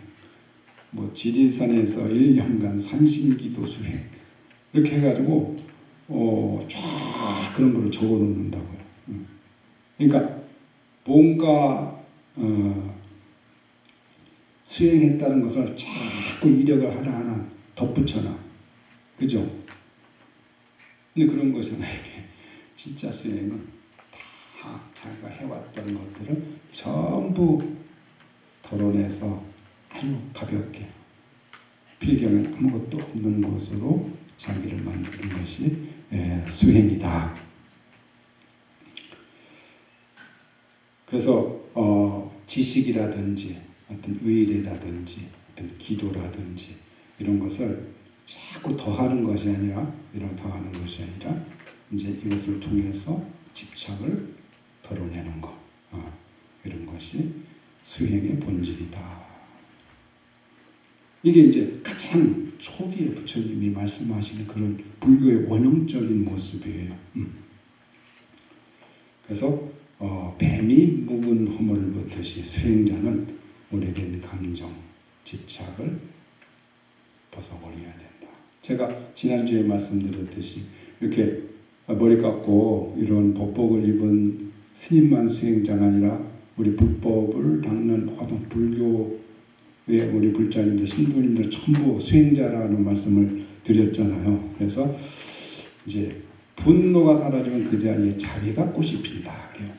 Speaker 1: 뭐 지리산에서 1년간 산신기도 수행 이렇게 해가지고 쫙 그런 걸 적어놓는다고요. 그러니까 뭔가 수행했다는 것을 자꾸 이력을 하나하나 덧붙여놔. 그죠? 근데 그런 거잖아요. 진짜 수행은 다 자기가 해왔던 것들을 전부 덜어내서 아주 가볍게 필경에 아무것도 없는 것으로 자기를 만드는 것이 수행이다. 그래서 지식이라든지 어떤 의례라든지 어떤 기도라든지 이런 것을 자꾸 더하는 것이 아니라 이제 이것을 통해서 집착을 덜어내는 것, 이런 것이 수행의 본질이다. 이게 이제 가장 초기에 부처님이 말씀하시는 그런 불교의 원형적인 모습이에요. 그래서 뱀이 묵은 허물을 벗듯이 수행자는 오래된 감정, 집착을 벗어버려야 된다. 제가 지난주에 말씀드렸듯이 이렇게 머리 깎고 이런 법복을 입은 스님만 수행자가 아니라 우리 불법을 닦는 모든 불교의 우리 불자님들, 신부님들 전부 수행자라는 말씀을 드렸잖아요. 그래서 이제 분노가 사라지면 그 자리에 자비가 꽃이 핀다. 그래요.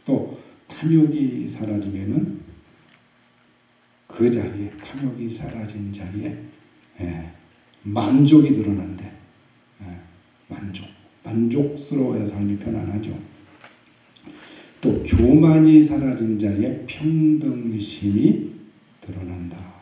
Speaker 1: 또 탐욕이 사라지면은 그 자리에, 탐욕이 사라진 자리에 만족이 드러난대. 만족스러워야 삶이 편안하죠. 또 교만이 사라진 자리에 평등심이 드러난다.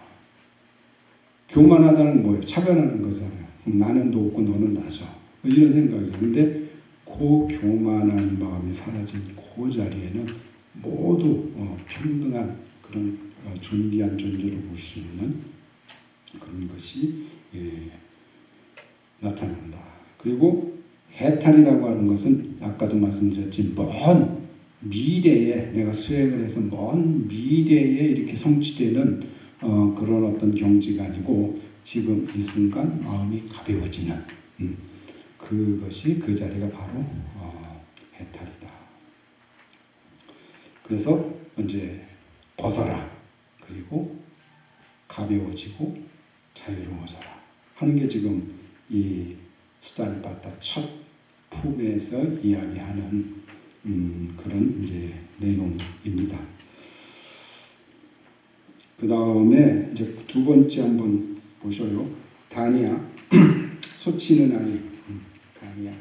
Speaker 1: 교만하다는 뭐예요? 차별하는 거잖아요. 나는 높고 너는 낮아. 이런 생각이죠. 근데 그 그 교만한 마음이 사라진 그 자리에는 모두 평등한 그런 존귀한 존재로 볼 수 있는 그런 것이 나타난다. 그리고 해탈이라고 하는 것은 아까도 말씀드렸지 먼 미래에 내가 수행을 해서 먼 미래에 이렇게 성취되는 그런 어떤 경지가 아니고 지금 이 순간 마음이 가벼워지는 그것이 그 자리가 바로 해탈이다. 그래서 이제 벗어라. 그리고 가벼워지고 자유로워져라 하는 게 지금 이 수다니파타 첫 품에서 이야기하는 그런 이제 내용입니다. 그 다음에 이제 두 번째 한번 보셔요. 다니아 소치는 아이 다니아.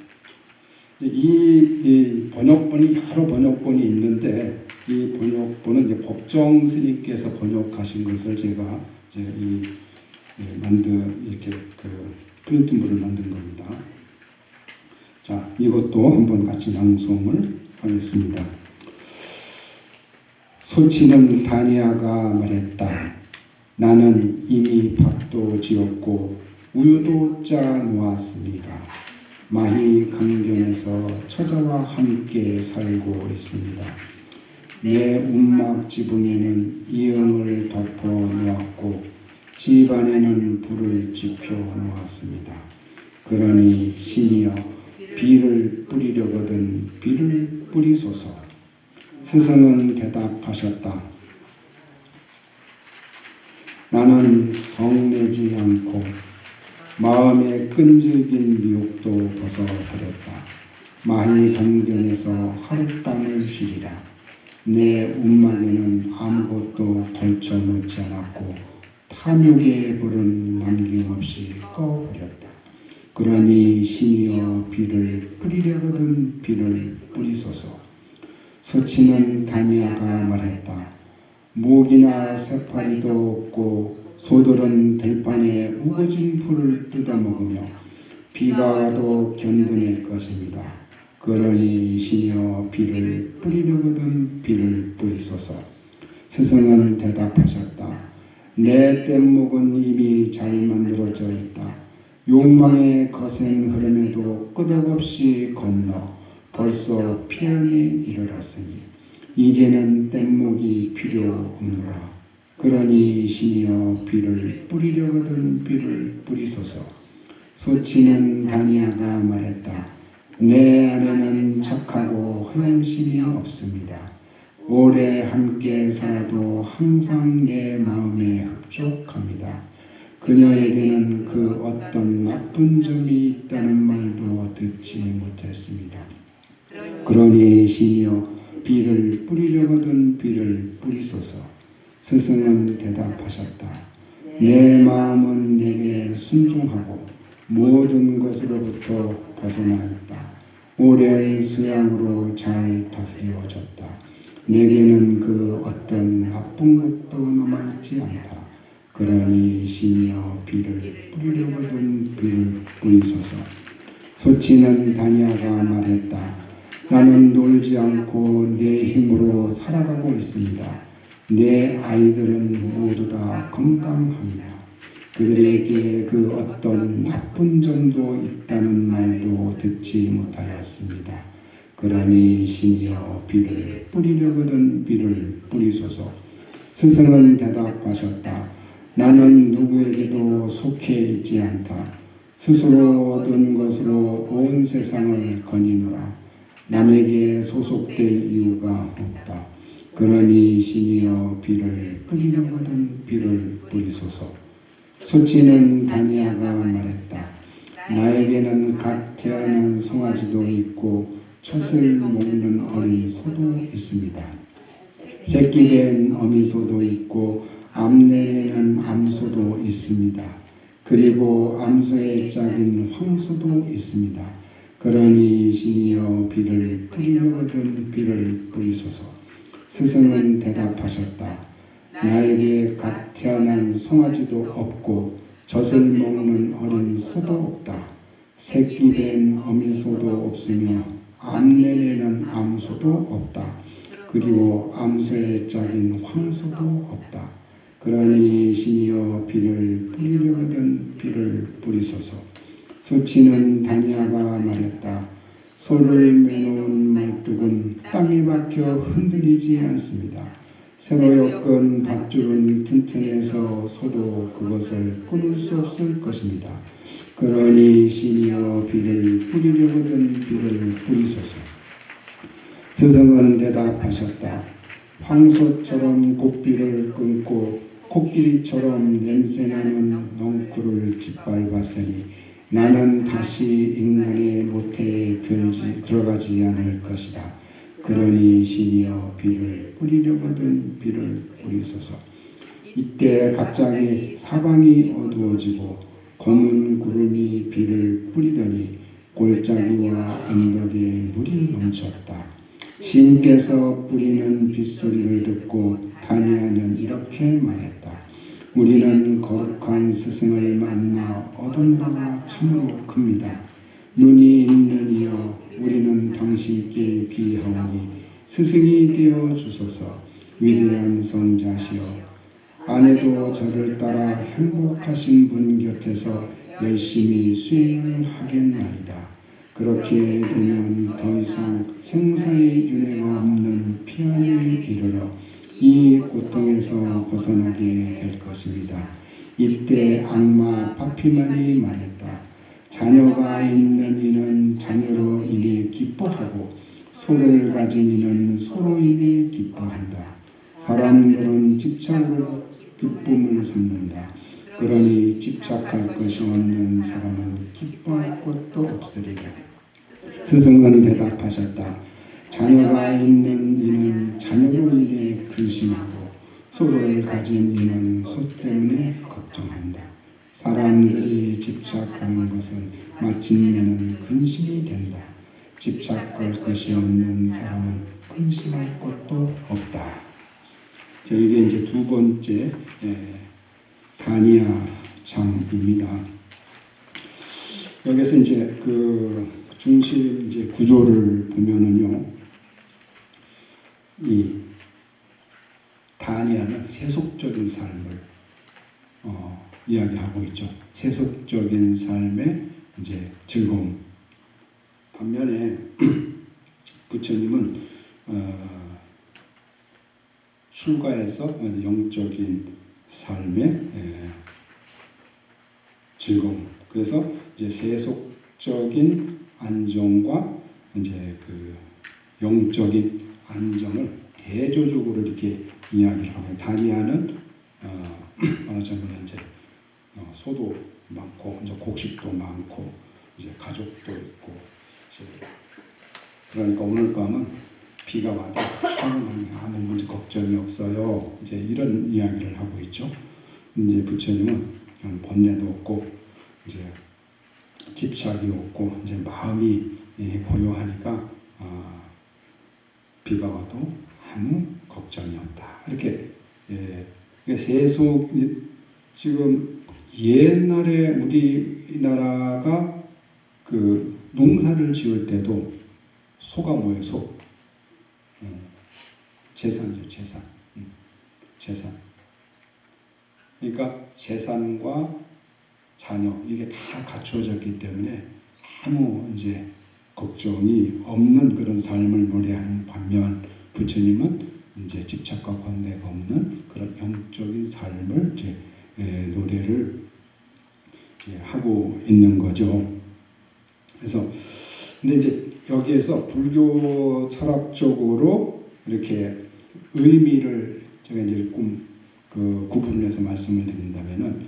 Speaker 1: 이 번역본이 여러 번역본이 있는데 이 번역본은 이제 법정 스님께서 번역하신 것을 제가 이제 이렇게 그 프린트물을 만든 겁니다. 자, 이것도 한번 같이 낭송을 하겠습니다. 소치는 다니아가 말했다. 나는 이미 밥도 지었고 우유도 짜 놓았습니다. 마히 강변에서 처자와 함께 살고 있습니다. 내 움막 지붕에는 이응을 덮어 놓았고 집 안에는 불을 지펴 놓았습니다. 그러니 신이여 비를 뿌리려거든 비를 뿌리소서. 스승은 대답하셨다. 나는 성내지 않고 마음의 끈질긴 미혹도 벗어버렸다. 마히 강변에서 하룻밤을 쉬리라. 내 움막에는 아무것도 걸쳐놓지 않았고 탐욕의 불은 남김없이 꺼버렸다. 그러니 신이여 비를 뿌리려거든 비를 뿌리소서. 소치는 다니아가 말했다. 모기나 새파리도 없고 소들은 들판에 우거진 풀을 뜯어먹으며 비가 와도 견뎌낼 것입니다. 그러니 신이여 비를 뿌리려거든 비를 뿌리소서. 스승은 대답하셨다. 내 뗏목은 이미 잘 만들어져 있다. 욕망의 거센 흐름에도 끄덕없이 건너 벌써 피안에 이르렀으니 이제는 뗏목이 필요 없노라. 그러니 신이여 비를 뿌리려거든 비를 뿌리소서. 소치는 다니아가 말했다. 내 안에는 착하고 허영심이 없습니다. 오래 함께 살아도 항상 내 마음에 흡족합니다. 그녀에게는 그 어떤 나쁜 점이 있다는 말도 듣지 못했습니다. 그러니 신이여 비를 뿌리려거든 비를 뿌리소서. 스승은 대답하셨다. 내 마음은 내게 순종하고 모든 것으로부터 벗어나 있다. 오랜 수양으로 잘 다스려졌다. 내게는 그 어떤 나쁜 것도 남아있지 않다. 그러니 신이여 비를 뿌리려거든 비를 뿌리소서. 소치는 다니아가 말했다. 나는 놀지 않고 내 힘으로 살아가고 있습니다. 내 아이들은 모두 다 건강합니다. 그들에게 그 어떤 나쁜 점도 있다는 말도 듣지 못하였습니다. 그러니 신이여 비를 뿌리려거든 비를 뿌리소서. 스승은 대답하셨다. 나는 누구에게도 속해 있지 않다. 스스로 얻은 것으로 온 세상을 거니노라. 남에게 소속될 이유가 없다. 그러니 신이여 비를 뿌리려거든 비를 뿌리소서. 소치는 다니아가 말했다. 나에게는 갓 태어난 송아지도 있고 젖을 먹는 어린 소도 있습니다. 새끼된 어미소도 있고 암내내는 암소도 있습니다. 그리고 암소의 짝인 황소도 있습니다. 그러니 신이여 비를 뿌리려거든 비를 뿌리소서. 스승은 대답하셨다. 나에게 갓 태어난 송아지도 없고 젖을 먹는 어린 소도 없다. 새끼 된 어미소도 없으며 암내에는 암소도 없다. 그리고 암소의 짝인 황소도 없다. 그러니 신이여 비를 뿌리려거든 비를 뿌리소서. 소치는 다니아가 말했다. 소를 매놓은 말뚝은 땅에 박혀 흔들리지 않습니다. 새로 엮은 밧줄은 튼튼해서 소도 그것을 끊을 수 없을 것입니다. 그러니 신이여 비를 뿌리려거든 비를 뿌리소서. 스승은 대답하셨다. 황소처럼 곡비를 끊고 코끼리처럼 냄새나는 넝쿨을 짓밟았으니 나는 다시 인간의 모태에 들어가지 않을 것이다. 그러니 신이여 비를 뿌리려거든 비를 뿌리소서. 이때 갑자기 사방이 어두워지고 검은 구름이 비를 뿌리더니 골짜기와 언덕에 물이 넘쳤다. 신께서 뿌리는 빗소리를 듣고 다니아는 이렇게 말했다. 우리는 거룩한 스승을 만나 얻은 바가 참으로 큽니다. 눈이 있는 이여 우리는 당신께 비하오니 스승이 되어 주소서. 위대한 선자시여 아내도 저를 따라 행복하신 분 곁에서 열심히 수행을 하겠나이다. 그렇게 되면 더 이상 생사의 윤회가 없는 피안에 이르러 이 고통에서 벗어나게 될 것입니다. 이때 악마 파피만이 말했다. 자녀가 있는 이는 자녀로 인해 기뻐하고 소를 가진 이는 소로 인해 기뻐한다. 사람들은 집착으로 기쁨을 삼는다. 그러니 집착할 것이 없는 사람은 기뻐할 것도 없으리라. 스승은 대답하셨다. 자녀가 있는 이는 자녀로 인해 근심하고 소를 가진 이는 소 때문에 걱정한다. 사람들이 집착하는 것은 마침내는 근심이 된다. 집착할 것이 없는 사람은 근심할 것도 없다. 이게 이제 두 번째 다니아 장입니다. 여기서 이제 그 중심 이제 구조를 보면은요, 이 다니아는 세속적인 삶을 이야기하고 있죠. 세속적인 삶의 이제 즐거움. 반면에 부처님은 출가해서 영적인 삶의 즐거움. 그래서 이제 세속적인 안정과 이제 그 영적인 안정을 대조적으로 이렇게 이야기를 하고, 다니아는 말하자면 이제 소도 많고 이제 곡식도 많고 이제 가족도 있고, 그러니까 오늘 밤은 비가 와도 아무 문제 걱정이 없어요. 이제 이런 이야기를 하고 있죠. 이제 부처님은 번뇌도 없고 이제 집착이 없고 이제 마음이 고요하니까 비가 와도 아무 걱정이 없다. 이렇게 세속 지금 옛날에 우리나라가 그 농사를 지을 때도 소가 뭐예요? 소. 재산이죠, 재산. 재산. 그러니까 재산과 자녀 이게 다 갖추어졌기 때문에 아무 이제 걱정이 없는 그런 삶을 노래하는 반면 부처님은 이제 집착과 번뇌가 없는 그런 영적인 삶을 이제 노래를 이제 하고 있는 거죠. 그래서 근데 이제 여기에서 불교 철학적으로 이렇게 의미를 제가 이제 구분해서 말씀을 드린다면은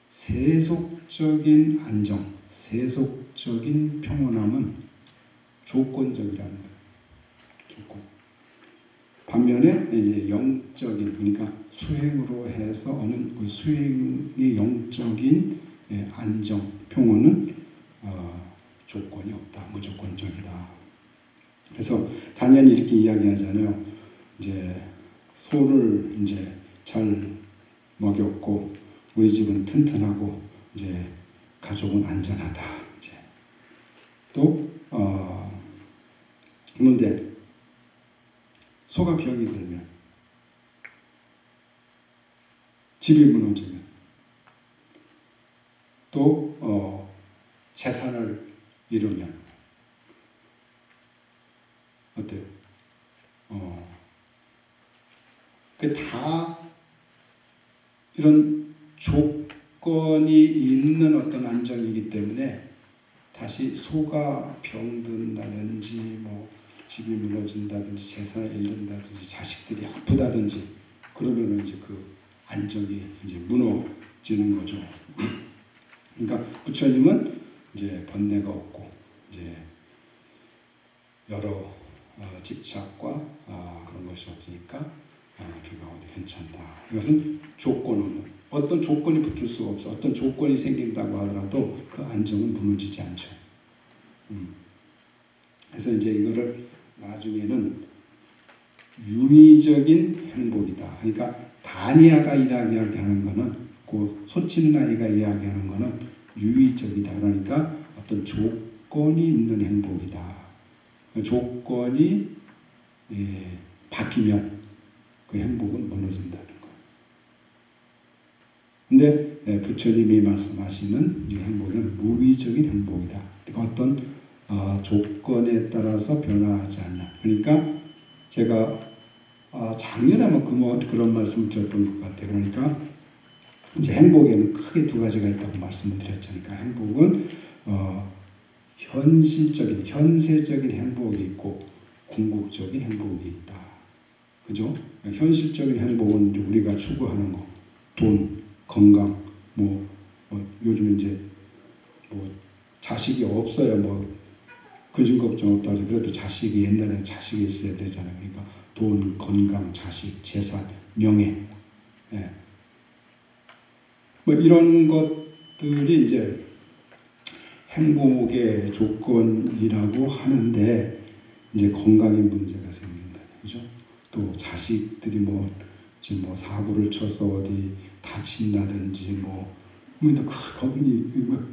Speaker 1: 세속적인 안정, 세속적인 평온함은 조건적이라는 거예요. 조건. 반면에 이제 영적인, 그러니까 수행으로 해서 오는 그 수행의 영적인 안정, 평온은 조건이 없다, 무조건적이다. 그래서 단연히 이렇게 이야기하잖아요. 이제 소를 이제 잘 먹였고 우리 집은 튼튼하고 이제 가족은 안전하다. 이제 또 그런데 소가 병이 들면, 집이 무너지면, 또 재산을 잃으면 어때요? 그 다 이런 조건이 있는 어떤 안정이기 때문에 다시 소가 병든다든지 뭐 집이 무너진다든지 재산을 잃는다든지 자식들이 아프다든지 그러면은 이제 그 안정이 이제 무너지는 거죠. 그러니까 부처님은 이제 번뇌가 없고 이제 여러 집착과 그런 것이 없으니까 비가 와도 괜찮다. 이것은 조건 없는, 어떤 조건이 붙을 수가 없어. 어떤 조건이 생긴다고 하더라도 그 안정은 무너지지 않죠. 그래서 이제 이거를 나중에는 유의적인 행복이다. 그러니까 다니아가 이야기하는 거는, 그 소친나이가 이야기하는 거는 유의적이다. 그러니까 어떤 조건이 있는 행복이다. 그 조건이 바뀌면 그 행복은 무너진다는 거. 근데 부처님이 말씀하시는 이 행복은 무의적인 행복이다. 그러니까 어떤 조건에 따라서 변화하지 않는. 그러니까 제가 작년에 아마 그런 말씀을 드렸던 것 같아요. 그러니까 이제 행복에는 크게 두 가지가 있다고 말씀을 드렸죠. 그러니까 행복은 현실적인, 현세적인 행복이 있고 궁극적인 행복이 있다. 그죠? 현실적인 행복은 우리가 추구하는 거, 돈, 건강, 요즘 이제 자식이 없어야 근심 걱정 없다 하죠. 그래도 자식이, 옛날에는 자식이 있어야 되잖아요. 그러니까 돈, 건강, 자식, 재산, 명예, 이런 것들이 이제 행복의 조건이라고 하는데, 이제 건강의 문제가 생긴다. 그죠? 또 자식들이 사고를 쳐서 어디 다친다든지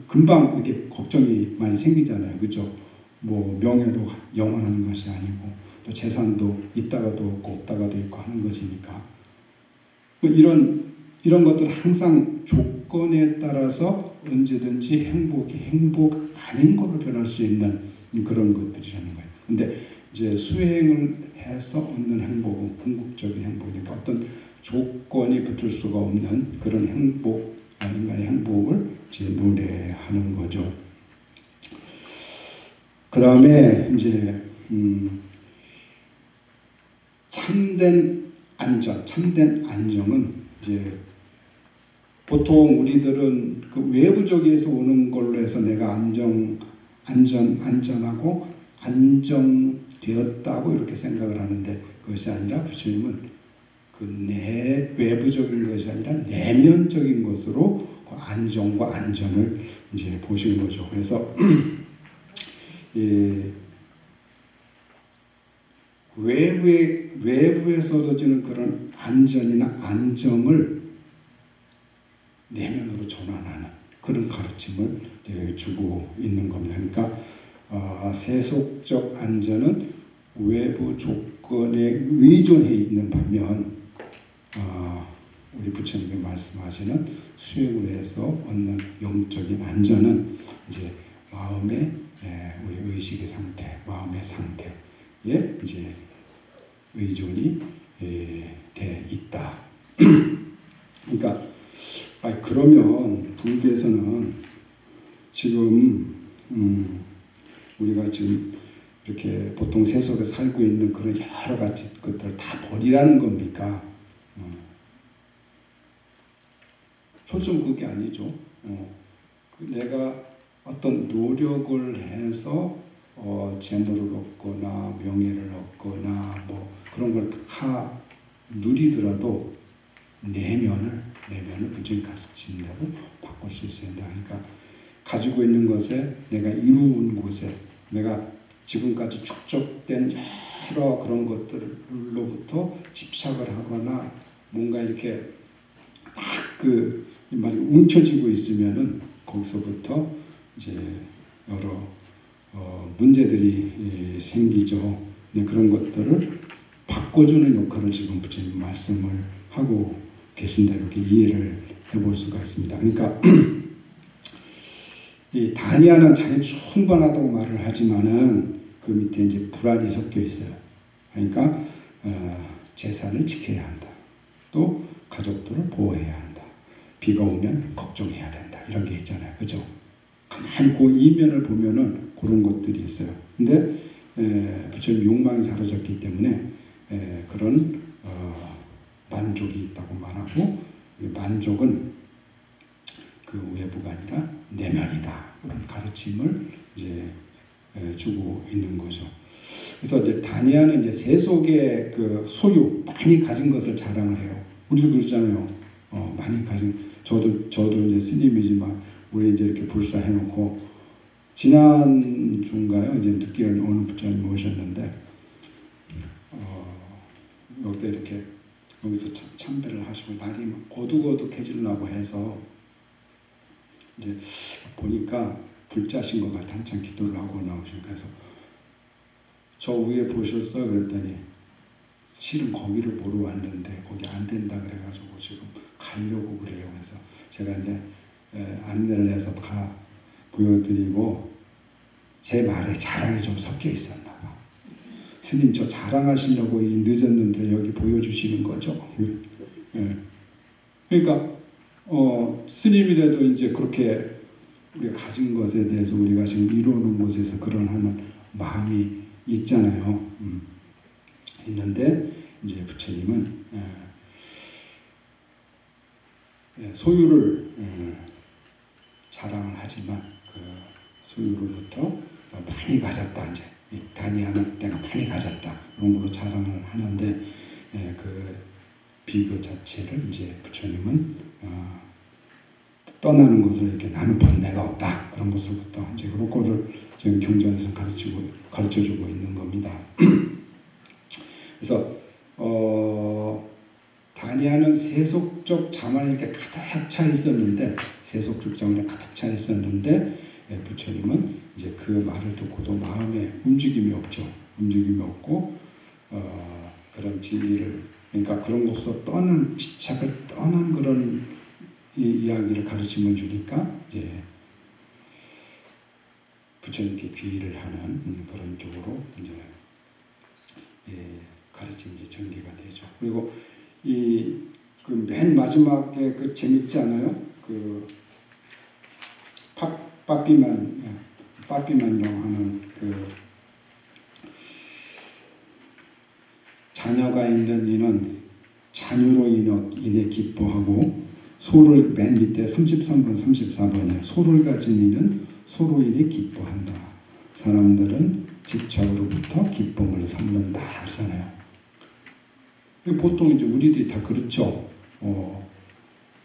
Speaker 1: 금방 이렇게 걱정이 많이 생기잖아요. 그죠? 명예도 영원한 것이 아니고, 또 재산도 있다가도 없고 없다가도 있고 하는 것이니까. 이런 것들 항상 조건에 따라서 언제든지 행복 아닌 걸로 변할 수 있는 그런 것들이라는 거예요. 근데 이제 수행을 해서 얻는 행복은 궁극적인 행복이니까 어떤 조건이 붙을 수가 없는 그런 행복, 인간의 행복을 이제 노래하는 거죠. 그 다음에 이제 참된 안정은 이제 보통 우리들은 그 외부적에서 오는 걸로 해서 내가 안전하고 안정되었다고 이렇게 생각을 하는데, 그것이 아니라 부처님은 외부적인 것이 아니라 내면적인 것으로 그 안정과 안전을 이제 보신 거죠. 그래서 외부에서 얻어지는 그런 안전이나 안정을 내면으로 전환하는 그런 가르침을 주고 있는 겁니다. 그러니까 세속적 안전은 외부 조건에 의존해 있는 반면, 우리 부처님이 말씀하시는 수행을 해서 얻는 영적인 안전은 이제 마음의 우리 의식의 상태, 마음의 상태에 이제 의존이 돼 있다. 그러니까 그러면 불교에서는 지금 우리가 지금 이렇게 보통 세속에 살고 있는 그런 여러 가지 것들을 다 버리라는 겁니까? 초점 그게 아니죠. 내가 어떤 노력을 해서 재물을 얻거나 명예를 얻거나 그런 걸 다 누리더라도 내면을 부처님 가르침대로 바꿀 수 있어야 된다. 그러니까 가지고 있는 것에, 내가 이루은 곳에, 내가 지금까지 축적된 여러 그런 것들로부터 집착을 하거나 뭔가 이렇게 딱 움켜쥐고 있으면은 거기서부터 이제 여러 문제들이 생기죠. 그런 것들을 바꿔주는 역할을 지금 부처님 말씀을 하고 계신다, 이렇게 이해를 해볼 수가 있습니다. 그러니까 이 다니아는 자기 충분하다고 말을 하지만은 그 밑에 이제 불안이 섞여 있어요. 그러니까 재산을 지켜야 한다. 또 가족들을 보호해야 한다. 비가 오면 걱정해야 된다. 이런 게 있잖아요. 그죠? 가만히 그 이면을 보면은 그런 것들이 있어요. 근데 부처님 욕망이 사라졌기 때문에 그런 만족이 있다고 말하고, 만족은 그 외부가 아니라 내면이다. 그런 가르침을 이제 주고 있는 거죠. 그래서 이제 다니아는 이제 세속의 그 소유 많이 가진 것을 자랑을 해요. 우리도 그러잖아요. 많이 가진, 저도 이제 스님이지만 우리 이제 이렇게 불사해놓고, 지난 주인가요? 이제 듣기에 어느 부처님이 오셨는데 여기다 이렇게 여기서 참배를 하시고 날이 어둑어둑해지려고 해서 이제 보니까 불자신 것 같아. 한참 기도를 하고 나오시니까. 그래서 저 위에 보셨어? 그랬더니 실은 거기를 보러 왔는데 거기 안 된다 그래가지고 지금 가려고 그래요. 그래서 제가 이제 안내를 해서 보여드리고, 제 말에 자랑이 좀 섞여 있었나 봐. 스님, 저 자랑하시려고 늦었는데 여기 보여주시는 거죠? 그러니까 스님이라도 이제 그렇게 우리가 가진 것에 대해서 우리가 지금 이루는 곳에서 그런 하는 마음이 있잖아요. 있는데 이제 부처님은 소유를 자랑을 하지만 그 소유로부터 많이 가졌다. 이제 다니아는 내가 많이 가졌다. 그런 걸로 자랑을 하는데 그 비교 자체를 이제 부처님은 떠나는 것을 이렇게 나는 번뇌가 없다. 그런 것으로부터 이제 그런 거를 지금 경전에서 가르쳐주고 있는 겁니다. 그래서 다니아는 세속적 자만이 이렇게 가득 차 있었는데, 세속적 자만이 가득 차 있었는데, 부처님은 이제 그 말을 듣고도 마음에 움직임이 없죠. 움직임이 없고 그런 진리를, 그러니까 그런 것으로 떠난, 집착을 떠난 그런 이야기를 가르침을 주니까 이제 부처님께 귀의를 하는 그런 쪽으로 이제 가르침이 전개가 되죠. 그리고 그 맨 마지막에 그 재밌지 않아요? 그 빠삐만이라고 하는 그 자녀가 있는 이는 자녀로 인해 기뻐하고, 소를 맨 밑에 33번, 34번에 소를 가진 이는 소로 인해 기뻐한다. 사람들은 집착으로부터 기쁨을 삼는다 하잖아요. 보통 이제 우리들이 다 그렇죠.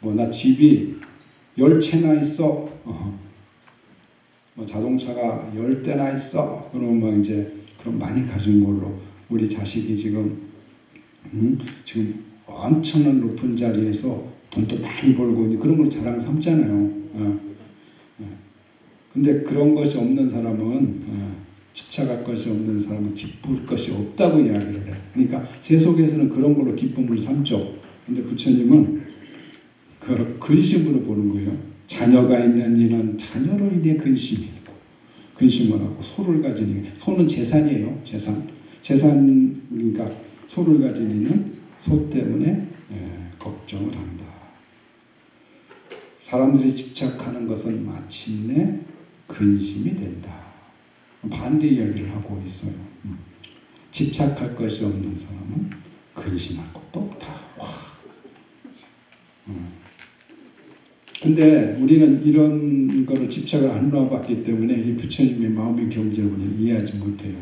Speaker 1: 나 집이 10채나 있어. 자동차가 10대나 있어. 그러면 막 이제 그럼 많이 가진 걸로 우리 자식이 지금 엄청난 높은 자리에서 돈도 많이 벌고 그런 걸 자랑 삼잖아요. 근데 그런 것이 없는 사람은, 집착할 것이 없는 사람은 기쁠 것이 없다고 이야기를 해요. 그러니까 세속에서는 그런 걸로 기쁨을 삼죠. 근데 부처님은 그걸 근심으로 보는 거예요. 자녀가 있는 이는 자녀로 인해 근심을 하고, 소를 가진 이, 소는 재산이에요. 재산, 그러니까 소를 가진 이는 소 때문에 걱정을 한다. 사람들이 집착하는 것은 마침내 근심이 된다. 반대 이야기를 하고 있어요. 집착할 것이 없는 사람은 근심할 것도 없다. 근데 우리는 이런 거를 집착을 안 놓아봤기 때문에 이 부처님의 마음의 경제를 우리는 이해하지 못해요.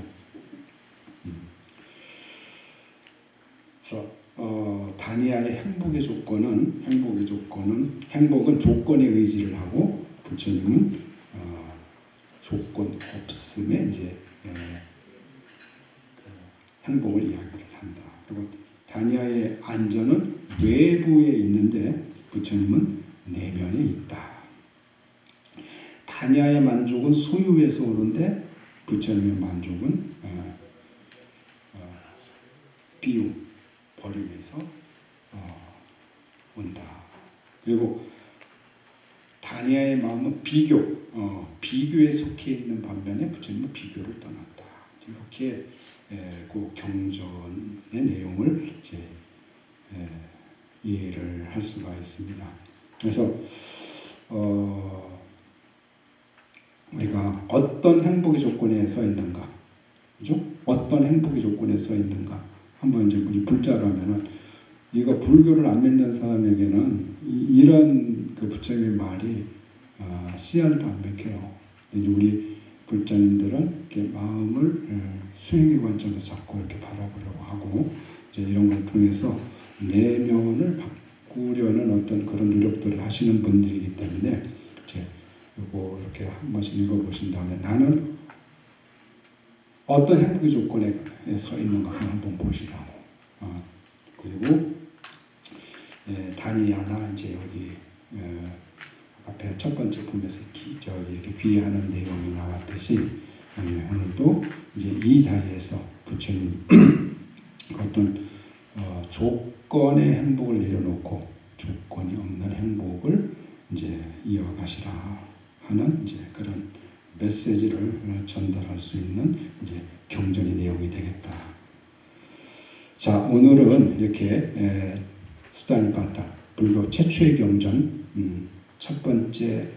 Speaker 1: 그래서 다니아의 행복의 조건은 행복은 조건에 의지를 하고, 부처님은 조건 없음에 이제 행복을 이야기를 한다. 그리고 다니아의 안전은 외부에 있는데 부처님은 내면에 있다. 다니아의 만족은 소유에서 오는데 부처님의 만족은 비움, 버림에서 온다. 그리고 다니아의 마음은 비교에 속해 있는 반면에 부처님은 비교를 떠났다. 이렇게 그 경전의 내용을 이제 이해를 할 수가 있습니다. 그래서 우리가 어떤 행복의 조건에 서 있는가, 그죠? 어떤 행복의 조건에 서 있는가. 한번 이제 우리 불자라면은 이거 불교를 안 믿는 사람에게는 이런 그 부처님의 말이 씨알도 안 맥혀요. 우리 불자님들은 이렇게 마음을 수행의 관점에서 자꾸 이렇게 바라보려고 하고 이제 이런 걸 통해서 내면을 바꾸려는 어떤 그런 노력들을 하시는 분들이기 때문에 이제 이거 이렇게 한 번씩 읽어보신 다음에 나는 어떤 행복의 조건에 서 있는가 한번 보시라고. 그리고 다니아나 이제 여기 앞에 첫 번째 품에서 이렇게 귀하는 내용이 나왔듯이 오늘도 이제 이 자리에서 부처님 어떤 조건의 행복을 내려놓고 조건이 없는 행복을 이제 이어가시라 하는 이제 그런 메시지를 전달할 수 있는 이제 경전의 내용이 되겠다. 자, 오늘은 이렇게 수다니파타 불교 최초의 경전 첫 번째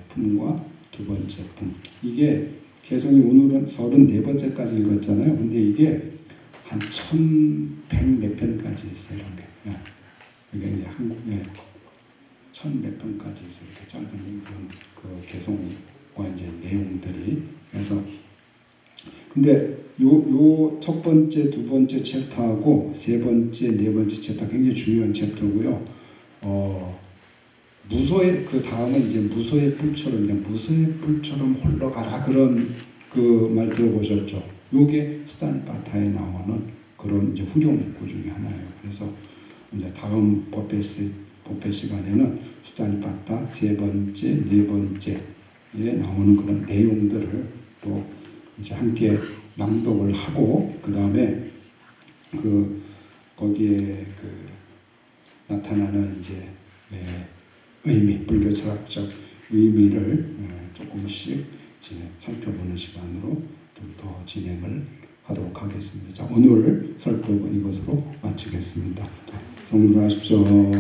Speaker 1: 품과 두 번째 품. 이게 개성이 오늘은 34번째까지 읽었잖아요. 근데 이게 한 1100 몇 편까지 있어요. 이런 게. 이게 이제 한국에 1000몇 편까지 있어요. 이렇게 짧은 그런 그 개성과 이제 내용들이. 그래서 근데 요 첫 번째, 두 번째 챕터하고 세 번째, 네 번째 챕터 굉장히 중요한 챕터고요. 무소의 그 다음은 이제 무소의 뿔처럼 그냥 무소의 뿔처럼 흘러가라 그런 그 말 들어보셨죠? 요게 수다니파타에 나오는 그런 이제 후렴구 중에 하나예요. 그래서 이제 다음 법회 시간에는 수다니파타 세 번째, 네 번째에 나오는 그런 내용들을 또 이제 함께 낭독을 하고 그 다음에 그 거기에 그 나타나는 이제 의미, 불교 철학적 의미를 조금씩 이제 살펴보는 시간으로 좀 더 진행을 하도록 하겠습니다. 자, 오늘 설법은 이것으로 마치겠습니다. 성불하십시오.